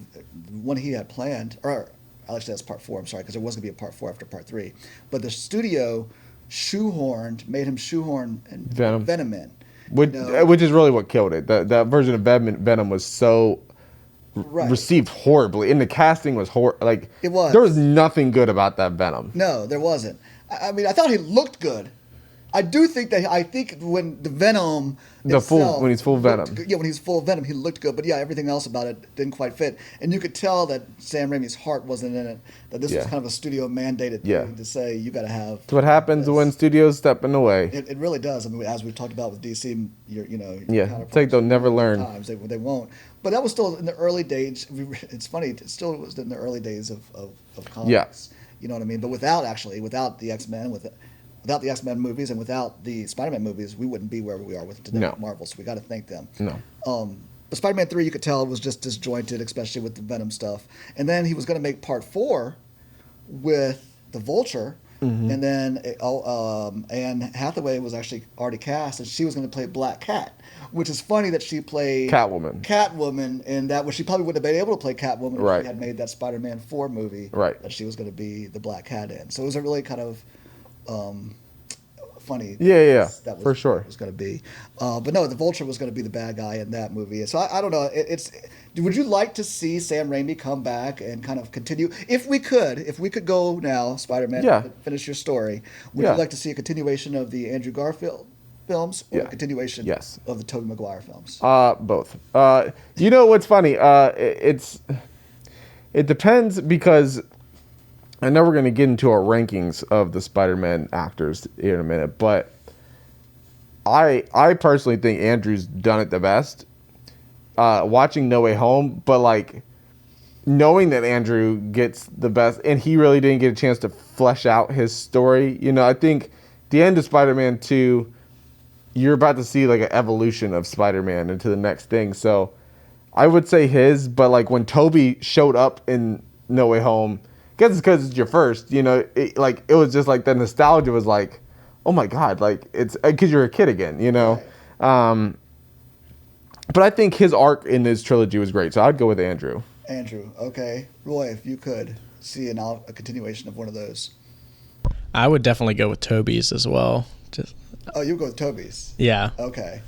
one he had planned. Or, actually, that's part 4, I'm sorry, because there was going to be a part 4 after part 3. But the studio made him shoehorn Venom in. Which is really what killed it. That version of Venom was so... received horribly, and the casting was like it was. There was nothing good about that Venom. No, there wasn't. I mean, I thought he looked good. I think when the Venom when he's full Venom. When he's full Venom, he looked good. But everything else about it didn't quite fit, and you could tell that Sam Raimi's heart wasn't in it. That this was kind of a studio mandated thing to say you got to have. It's what happens when studios step in the way. It really does. I mean, as we've talked about with DC, it's like they'll never learn. Times they won't. But that was still in the early days. It's funny. It still was in the early days of comics. Yeah. You know what I mean? But without the X-Men, without the X-Men movies and without the Spider-Man movies, we wouldn't be where we are with today with Marvel. So we got to thank them. No. But Spider-Man 3, you could tell, was just disjointed, especially with the Venom stuff. And then he was going to make part 4 with the Vulture. Mm-hmm. And then Anne Hathaway was actually already cast, and she was going to play Black Cat, which is funny that she played Catwoman in that, which she probably wouldn't have been able to play Catwoman if she had made that Spider-Man 4 movie that she was going to be the Black Cat in. So it was a really kind of funny. Yeah, that was, for sure. It was going to be. But no, the Vulture was going to be the bad guy in that movie. So I don't know. Would you like to see Sam Raimi come back and kind of continue? If we could go now, Spider-Man, finish your story, would you like to see a continuation of the Andrew Garfield films or a continuation of the Tobey Maguire films? Both. You know what's funny? It depends because I know we're going to get into our rankings of the Spider-Man actors in a minute, but I personally think Andrew's done it the best. Watching No Way Home, but like knowing that Andrew gets the best, and he really didn't get a chance to flesh out his story. I think the end of Spider-Man 2, you're about to see like an evolution of Spider-Man into the next thing. So I would say his, but like when Tobey showed up in No Way Home, I guess it's because it's your first, it was just like the nostalgia was like, oh my God, like it's because you're a kid again, Right. But I think his arc in this trilogy was great, so I'd go with Andrew. Andrew, okay. Roy, if you could see a continuation of one of those. I would definitely go with Tobey's as well. Oh, you go with Toby's. Yeah. Okay.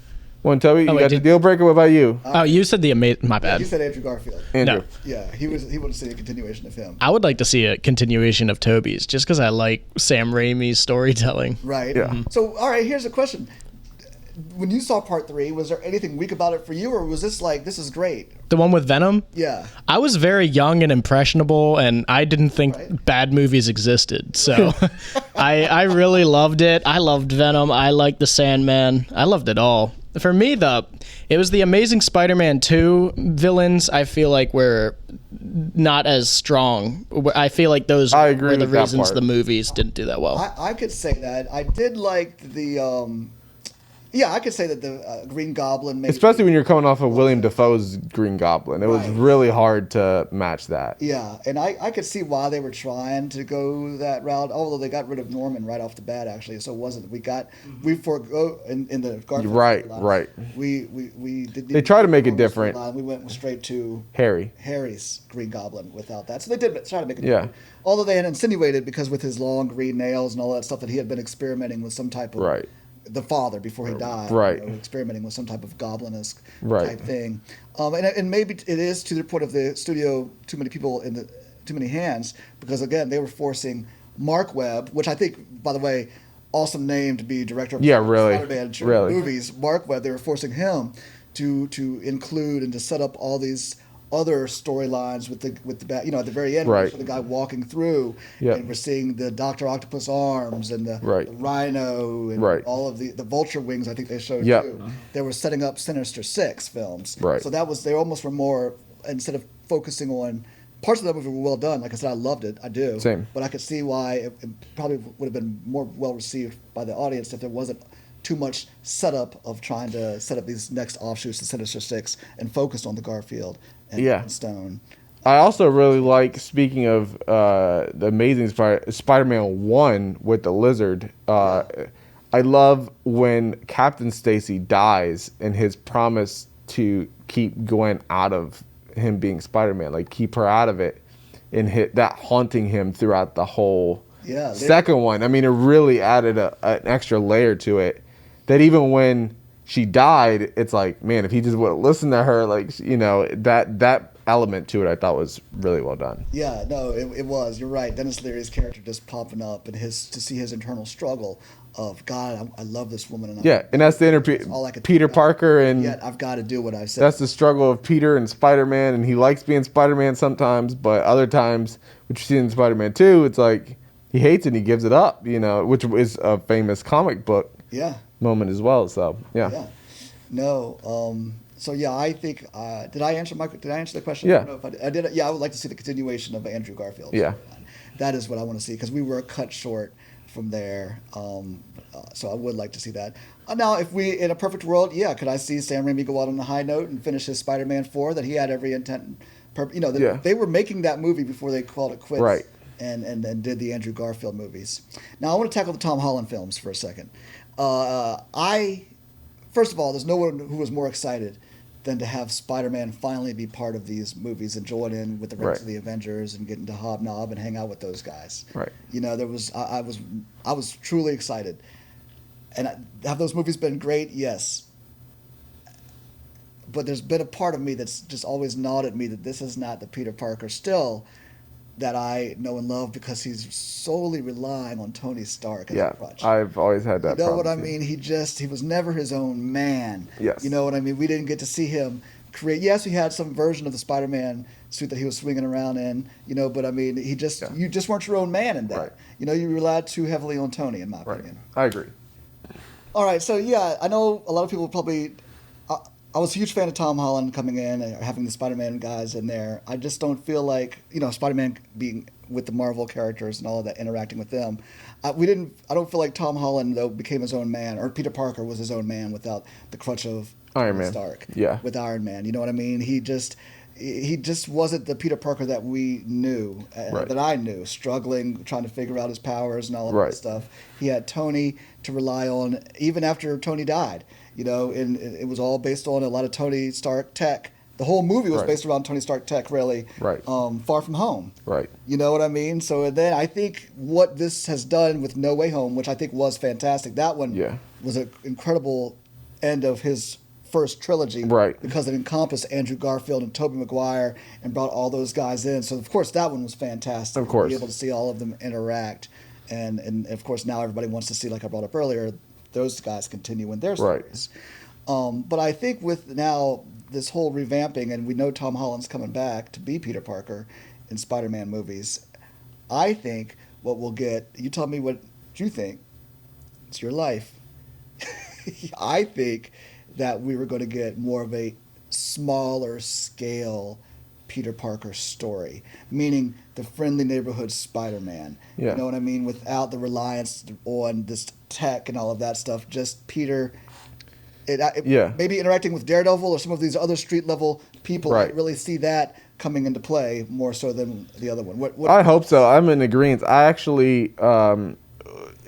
One, Toby, you wait, got the deal breaker. What about you? Oh, you said the amazing. My bad. You said Andrew Garfield. Andrew. No. Yeah, he would see a continuation of him. I would like to see a continuation of Toby's, just because I like Sam Raimi's storytelling. Right. Yeah. So, all right, here's a question. When you saw part 3, was there anything weak about it for you, or was this like, this is great? The one with Venom? Yeah. I was very young and impressionable, and I didn't think bad movies existed. So I really loved it. I loved Venom. I liked the Sandman. I loved it all. For me, it was the Amazing Spider-Man 2 villains. I feel like were not as strong. I feel like those I agree were the with that reasons part. the movies didn't do that well. I could say that. I did like the. Yeah, I could say that the Green Goblin. Especially when you're coming off of William Dafoe's Green Goblin. It was Right. really hard to match that. Yeah, and I could see why they were trying to go that route. Although they got rid of Norman right off the bat, actually, so it wasn't. We forego in the Garfield. Right, storyline, right. We did. They try to make it different. We went straight to Harry's Green Goblin without that. So they did try to make it Yeah. different. Although they had insinuated, because with his long green nails and all that stuff, that he had been experimenting with some type of Right. the father before he died, Right. experimenting with some type of goblin-esque Right. type thing, and maybe it is to the point of the studio, too many hands, because again they were forcing Mark Webb, which I think, by the way, awesome name to be director of really, Spider-Man really. movies. Mark Webb, they were forcing him to include and to set up all these other storylines with the at the very end, Right. for the guy walking through, Yep. and we're seeing the Dr. Octopus arms and the Rhino and Right. all of the vulture wings. I think they showed Yep. too. They were setting up Sinister Six films, Right. so they almost were more, instead of focusing on parts of that movie were well done. Like I said, I loved it. I do. Same. But I could see why it probably would have been more well received by the audience if there wasn't too much setup of trying to set up these next offshoots to Sinister Six and focused on the Garfield and Stone. I also really like, speaking of the Amazing Spider-Man 1 with the lizard, I love when Captain Stacy dies and his promise to keep Gwen out of him being Spider-Man, like keep her out of it, and that haunting him throughout the whole second one. I mean, it really added an extra layer to it, that even when she died, it's like, man, if he just would have listened to her, like, that element to it I thought was really well done. Yeah, no, it was. You're right. Dennis Leary's character just popping up, and to see his internal struggle of, God, I love this woman. And And that's the interview. Peter Parker, and yet I've got to do what I said. that's the struggle of Peter and Spider-Man, and he likes being Spider-Man sometimes, but other times, which you see in Spider-Man 2, it's like he hates it and he gives it up, which is a famous comic book moment as well. So yeah. No. So yeah, I think did I answer the question? Yeah. I don't know if I did. Yeah, I would like to see the continuation of Andrew Garfield. Yeah. That is what I want to see, because we were cut short from there. So I would like to see that. Now, if we, in a perfect world, could I see Sam Raimi go out on a high note and finish his Spider-Man 4 that he had every intent? They were making that movie before they called it quits. Right. And did the Andrew Garfield movies. Now I want to tackle the Tom Holland films for a second. First of all, there's no one who was more excited than to have Spider-Man finally be part of these movies and join in with the rest of the Avengers and getting to hobnob and hang out with those guys. Right. I was truly excited. And have those movies been great? Yes. But there's been a part of me that's just always gnawed at me that this is not the Peter Parker still that I know and love, because he's solely relying on Tony Stark as a crutch. I've always had that problem. You know what I mean? He was never his own man. Yes. You know what I mean? We didn't get to see him create. Yes, we had some version of the Spider-Man suit that he was swinging around in, but I mean, you just weren't your own man in that. Right. You relied too heavily on Tony, in my opinion. I agree. All right, so I know a lot of people probably. I was a huge fan of Tom Holland coming in and having the Spider-Man guys in there. I just don't feel like, Spider-Man being with the Marvel characters and all of that, interacting with them. I don't feel like Tom Holland, though, became his own man, or Peter Parker was his own man without the crutch of Iron Man. Stark. Yeah. With Iron Man. You know what I mean? He just wasn't the Peter Parker that we knew, that I knew, struggling, trying to figure out his powers and all of that stuff. He had Tony to rely on, even after Tony died. And it was all based on a lot of Tony Stark tech The whole movie was Right. based around Tony Stark tech, really. Right. Far From Home. Right. You know what I mean? So then I think what this has done with No Way Home, which I think was fantastic, that one Yeah. was an incredible end of his first trilogy. Right. Because it encompassed Andrew Garfield and Tobey Maguire and brought all those guys in. So, of course, that one was fantastic. Of course. To be able to see all of them interact. And of course, now everybody wants to see, like I brought up earlier, those guys continue in their stories. But I think with now this whole revamping, and we know Tom Holland's coming back to be Peter Parker in Spider-Man movies, I think what we'll get, you tell me what you think, it's your life. I think that we were going to get more of a smaller scale Peter Parker story, meaning the friendly neighborhood Spider-Man. Yeah. You know what I mean? Without the reliance on this tech and all of that stuff, just Peter... maybe interacting with Daredevil or some of these other street level people. Right. I really see that coming into play more so than the other one. What I hope so. I'm in agreement. I actually,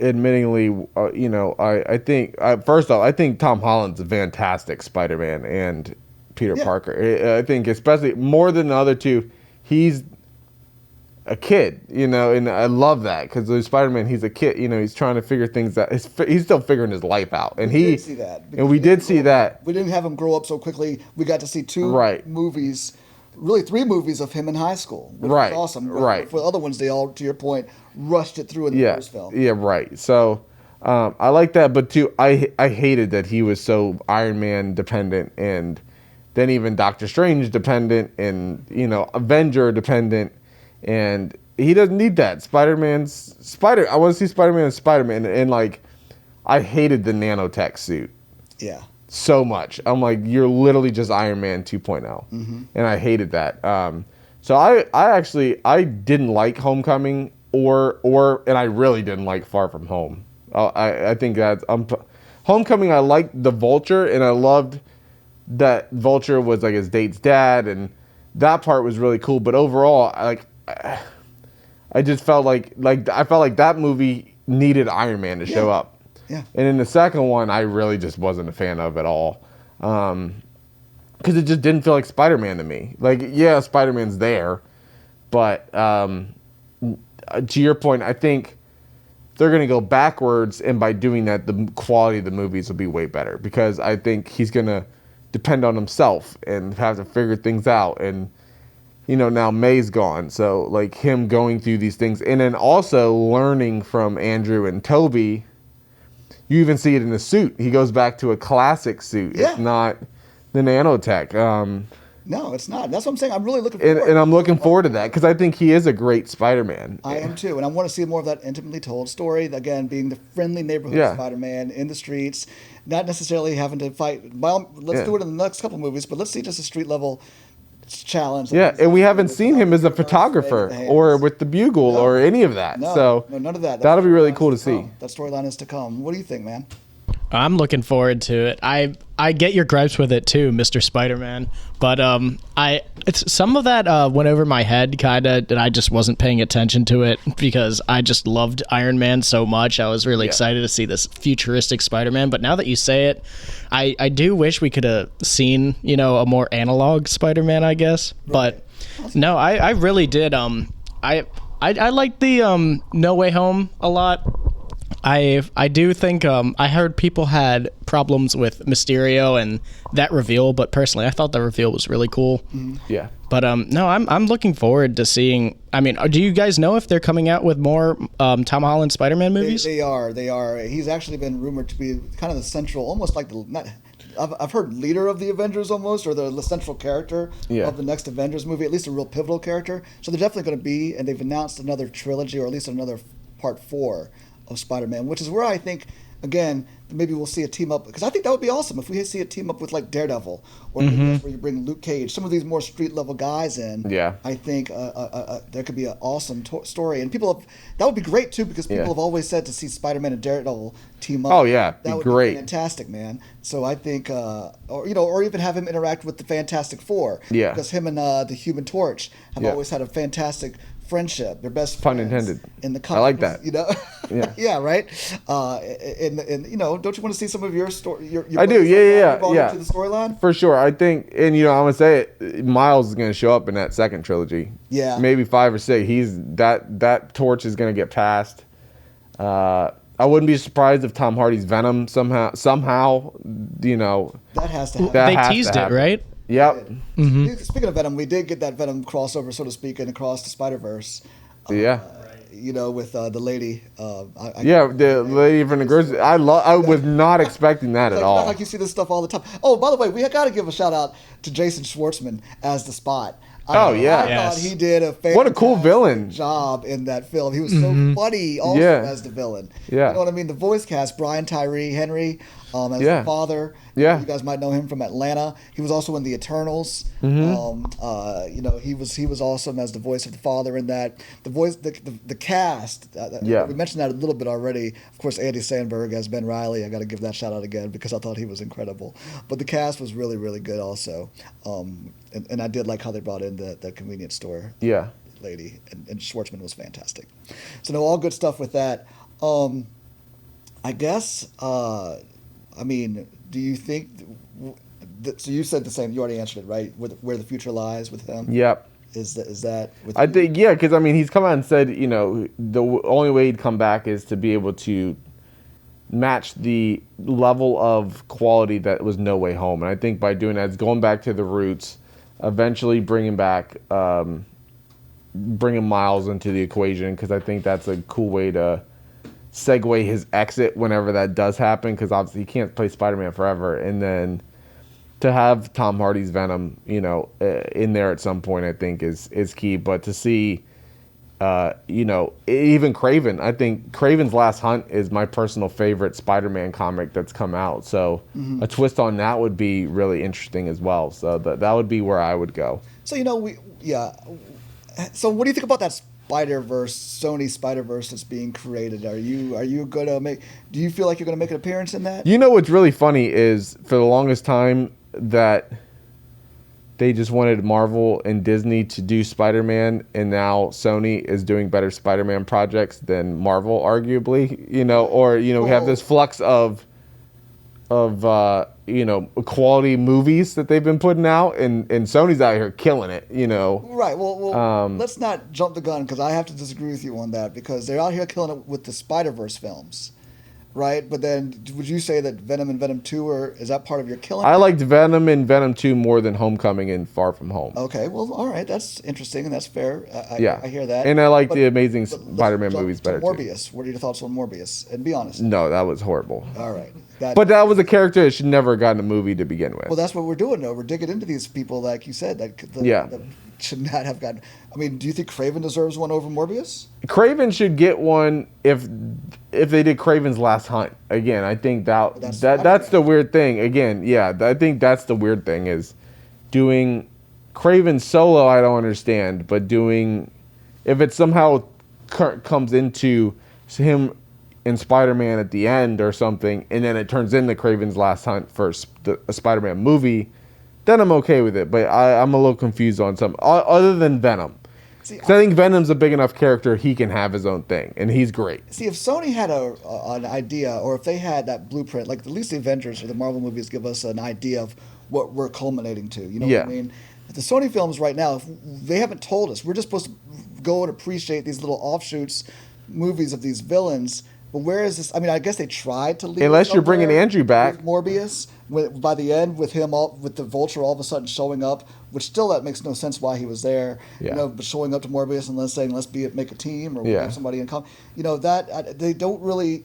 admittingly, I think first off, I think Tom Holland's a fantastic Spider-Man and Peter Parker. I think especially more than the other two, he's a kid, and I love that because with Spider-Man, he's a kid. He's trying to figure things out. He's still figuring his life out, and we did see that. And we did see that. We didn't have him grow up so quickly. We got to see two movies, really 3 movies of him in high school, which was awesome. Right. For the other ones, they all, to your point, rushed it through in the first film. Yeah, right. So I like that, but too, I hated that he was so Iron Man dependent, and then even Doctor Strange dependent, and Avenger dependent. And he doesn't need that. I want to see Spider-Man and Spider-Man. And I hated the nanotech suit. Yeah. So much. I'm like, you're literally just Iron Man 2.0. Mm-hmm. And I hated that. So I didn't like Homecoming and I really didn't like Far From Home. I think that's, Homecoming, I liked the Vulture, and I loved that Vulture was like his date's dad, and that part was really cool. But overall, I just felt like that movie needed Iron Man to show up. Yeah. And in the second one, I really just wasn't a fan of at all. Because it just didn't feel like Spider-Man to me. Spider-Man's there. But to your point, I think they're going to go backwards. And by doing that, the quality of the movies will be way better. Because I think he's going to depend on himself and have to figure things out. And now May's gone, so him going through these things, and then also learning from Andrew and Toby. You even see it in the suit. He goes back to a classic suit. Yeah. It's not the nanotech. No, it's not. That's what I'm saying. I'm really looking forward. And I'm looking forward to that because I think he is a great Spider-Man. I am too, and I want to see more of that intimately told story. Again, being the friendly neighborhood Spider-Man in the streets, not necessarily having to fight. Let's do it in the next couple movies, but let's see just a street level challenge. Yeah, and we haven't seen him as a photographer or with the Bugle or any of that. No, none of that. That'll be really cool to see. That storyline is to come. What do you think, man? I'm looking forward to it. I get your gripes with it too, Mr. Spider-Man, but it's some of that went over my head kind of, and I just wasn't paying attention to it because I just loved Iron Man so much. I was really excited to see this futuristic Spider-Man, but now that you say it, I do wish we could have seen a more analog Spider-Man, I guess. But no, I really did. I liked the No Way Home a lot. I do think I heard people had problems with Mysterio and that reveal, but personally I thought the reveal was really cool. Mm-hmm. Yeah. But no, I'm looking forward to seeing. I mean, do you guys know if they're coming out with more Tom Holland Spider-Man movies? They are. He's actually been rumored to be kind of the central, almost like I've heard leader of the Avengers almost, or the central character of the next Avengers movie, at least a real pivotal character. So they're definitely going to be, and they've announced another trilogy, or at least another part 4 of Spider-Man, which is where I think, again, maybe we'll see a team up, because I think that would be awesome if we see a team up with like Daredevil, or where you bring Luke Cage, some of these more street level guys in. Yeah, I think there could be an awesome story, and that would be great too, because people have always said to see Spider-Man and Daredevil team up. Oh yeah, that would great. be fantastic, man. So I think, or even have him interact with the Fantastic Four. Yeah, because him and the Human Torch have always had a fantastic friendship. They're best friends. Pun intended. In the comics, I like that. Yeah. Yeah, right. And you know, don't you want to see some of your story? Your I do. Yeah. To the storyline. For sure. I think, and you know, I'm gonna say it. Miles is gonna show up in that second trilogy. Yeah. Maybe 5 or 6. That torch is gonna get passed. I wouldn't be surprised if Tom Hardy's Venom somehow, you know, That has to happen. They has to teased it, happen. right? Yep. Speaking of Venom, we did get that Venom crossover, so to speak, and across the Spiderverse. Yeah. You know, with the lady. The lady from the grocery. I was not expecting that at all. Like you see this stuff all the time. Oh, by the way, we got to give a shout out to Jason Schwartzman as the Spot. I thought he did a fantastic What a cool villain job in that film. He was so funny also as the villain. Yeah. You know what I mean? The voice cast, Brian Tyree Henry as the father. Yeah. You guys might know him from Atlanta. He was also in The Eternals. You know, he was awesome as the voice of the father in that. The cast. We mentioned that a little bit already. Of course, Andy Samberg as Ben Reilly. I got to give that shout out again because I thought he was incredible. But the cast was really, really good also. And I did like how they brought in the convenience store lady. And Schwartzman was fantastic. So, no, all good stuff with that. I guess, I mean, do you think... So you said the same. You already answered it, right? Where the future lies with him. Yep. Is that? With I think because I mean he's come out and said you know the only way he'd come back is to be able to match the level of quality that was No Way Home, and I think by doing that, it's going back to the roots, eventually bringing Miles into the equation because I think that's a cool way to segue his exit whenever that does happen because obviously he can't play Spider-Man forever, and then to have Tom Hardy's Venom, you know, in there at some point, I think is key. But to see, you know, even Kraven, I think Kraven's Last Hunt is my personal favorite Spider-Man comic that's come out. So a twist on that would be really interesting as well. So that would be where I would go. So you know So what do you think about that Spiderverse, Sony Spiderverse that's being created? Are you gonna make? Do you feel like you're gonna make an appearance in that? You know what's really funny is for the longest time that they just wanted Marvel and Disney to do Spider-Man, and now Sony is doing better Spider-Man projects than Marvel, arguably. You know, or you know, we have this flux of you know, quality movies that they've been putting out, and Sony's out here killing it, you know. Right. Well, let's not jump the gun because I have to disagree with you on that because they're out here killing it with the Spider-Verse films, right? But then would you say that Venom and Venom 2 is that part of your killing? I liked Venom and Venom 2 more than Homecoming and Far From Home. Okay. Well, all right. That's interesting and that's fair. I hear that. And I like the Amazing Spider-Man movies better Morbius. too. What are your thoughts on Morbius? And be honest. No, that was horrible. All right. But that was a character that should never have gotten a movie to begin with. Well, that's what we're doing, though. We're digging into these people, like you said, that should not have gotten. I mean, do you think Kraven deserves one over Morbius? Kraven should get one if they did Kraven's Last Hunt. Again, I think that's the weird thing. Again, yeah, I think that's the weird thing is doing Kraven solo. I don't understand, but doing if it somehow comes into him in Spider-Man at the end or something, and then it turns into Kraven's Last Hunt for a Spider-Man movie, then I'm okay with it. But I'm a little confused on some other than Venom. I think Venom's a big enough character he can have his own thing, and he's great. See, if Sony had an idea, or if they had that blueprint, like at least the Avengers or the Marvel movies give us an idea of what we're culminating to. You know what I mean? The Sony films right now, they haven't told us. We're just supposed to go and appreciate these little offshoots movies of these villains. But where is this? I mean, I guess they tried to leave. Unless you're bringing Andrew back, with Morbius. By the end, with him with the Vulture all of a sudden showing up, which still that makes no sense why he was there. Yeah. You know, but showing up to Morbius and saying let's make a team or have somebody in common. You know that they don't really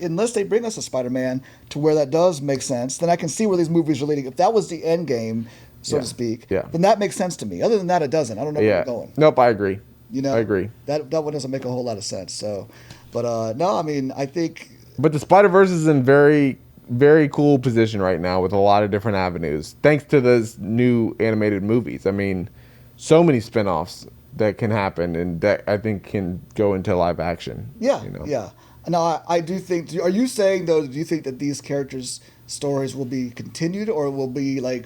unless they bring us a Spider-Man to where that does make sense. Then I can see where these movies are leading. If that was the end game, so to speak, then that makes sense to me. Other than that, it doesn't. I don't know where you're going. Nope, I agree. You know, I agree. That one doesn't make a whole lot of sense. So. But no, I mean, I think. But the Spider-Verse is in very, very cool position right now with a lot of different avenues, thanks to those new animated movies. I mean, so many spinoffs that can happen, and that I think can go into live action. Yeah, you know? Yeah. Now, I do think. Are you saying though? Do you think that these characters' stories will be continued, or will be like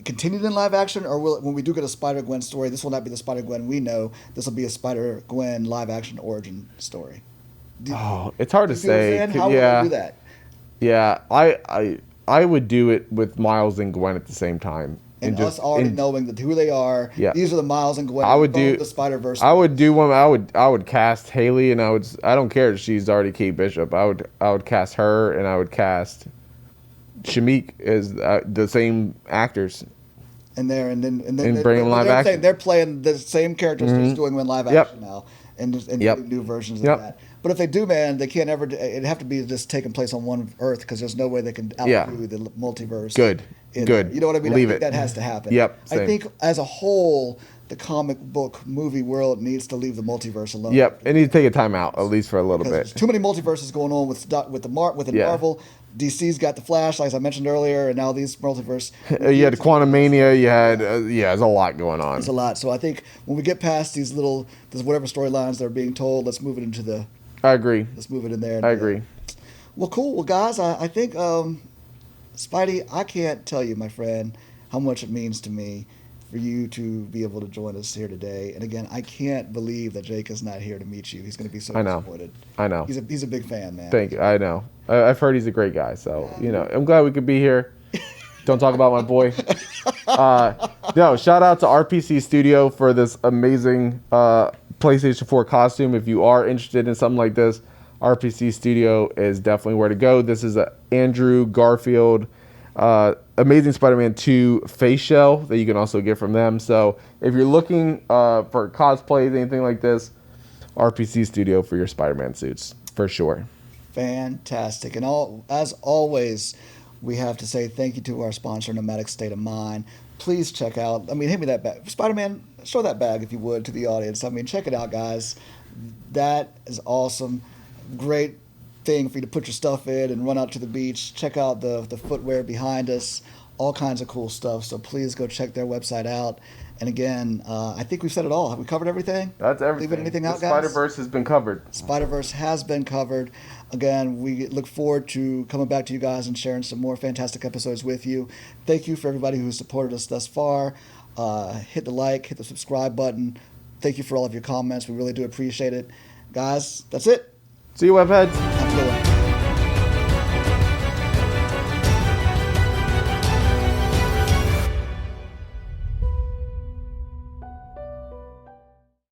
continued in live action, or will when we do get a Spider-Gwen story, this will not be the Spider-Gwen we know. This will be a Spider-Gwen live action origin story. It's hard to say. How would I do that? Yeah, I would do it with Miles and Gwen at the same time. And us already knowing that who they are. Yeah. These are the Miles and Gwen. I would do the Spiderverse. I would do one. I would cast Haley, and I don't care if she's already Kate Bishop. I would cast her, and I would cast Shamik as the same actors. And then bring them live action. They're playing the same characters, just doing them in live action now, and doing new versions of that. But if they do, man, they can't ever. It'd have to be just taking place on one Earth because there's no way they can outdo the multiverse. Good. You know what I mean? I think that has to happen. Yep. Same. I think as a whole, the comic book movie world needs to leave the multiverse alone. Yep. It needs to take a time out at least for a little bit. There's too many multiverses going on with Marvel. DC's got the Flash, like I mentioned earlier, and now these multiverse. You had Quantum Mania. You had there's a lot going on. There's a lot. So I think when we get past there's whatever storylines that are being told, let's move it into the. I agree. Let's move it in there. I agree. Well, cool. Well, guys, I think Spidey, I can't tell you, my friend, how much it means to me for you to be able to join us here today. And again, I can't believe that Jake is not here to meet you. He's going to be so disappointed. I know. He's a big fan, man. Thank you. I know. I've heard he's a great guy. So, I'm glad we could be here. Don't talk about my boy. No, shout out to RPC Studio for this amazing PlayStation 4 costume. If you are interested in something like this, RPC Studio is definitely where to go. This is a Andrew Garfield Amazing Spider-Man 2 face shell that you can also get from them. So if you're looking for cosplays, anything like this, RPC Studio for your Spider-Man suits, for sure. Fantastic. And as always, we have to say thank you to our sponsor, Thematic State of Mind. Please check out, hand me that bag. Spider-Man, show that bag if you would to the audience. Check it out, guys. That is awesome. Great thing for you to put your stuff in and run out to the beach. Check out the footwear behind us. All kinds of cool stuff. So please go check their website out. And again, I think we've said it all. Have we covered everything? That's everything. Leaving anything out, guys? guys? Spiderverse has been covered. Spiderverse has been covered. Again, we look forward to coming back to you guys and sharing some more fantastic episodes with you. Thank you for everybody who has supported us thus far. Hit the like, hit the subscribe button. Thank you for all of your comments. We really do appreciate it. Guys, that's it. See you, webheads.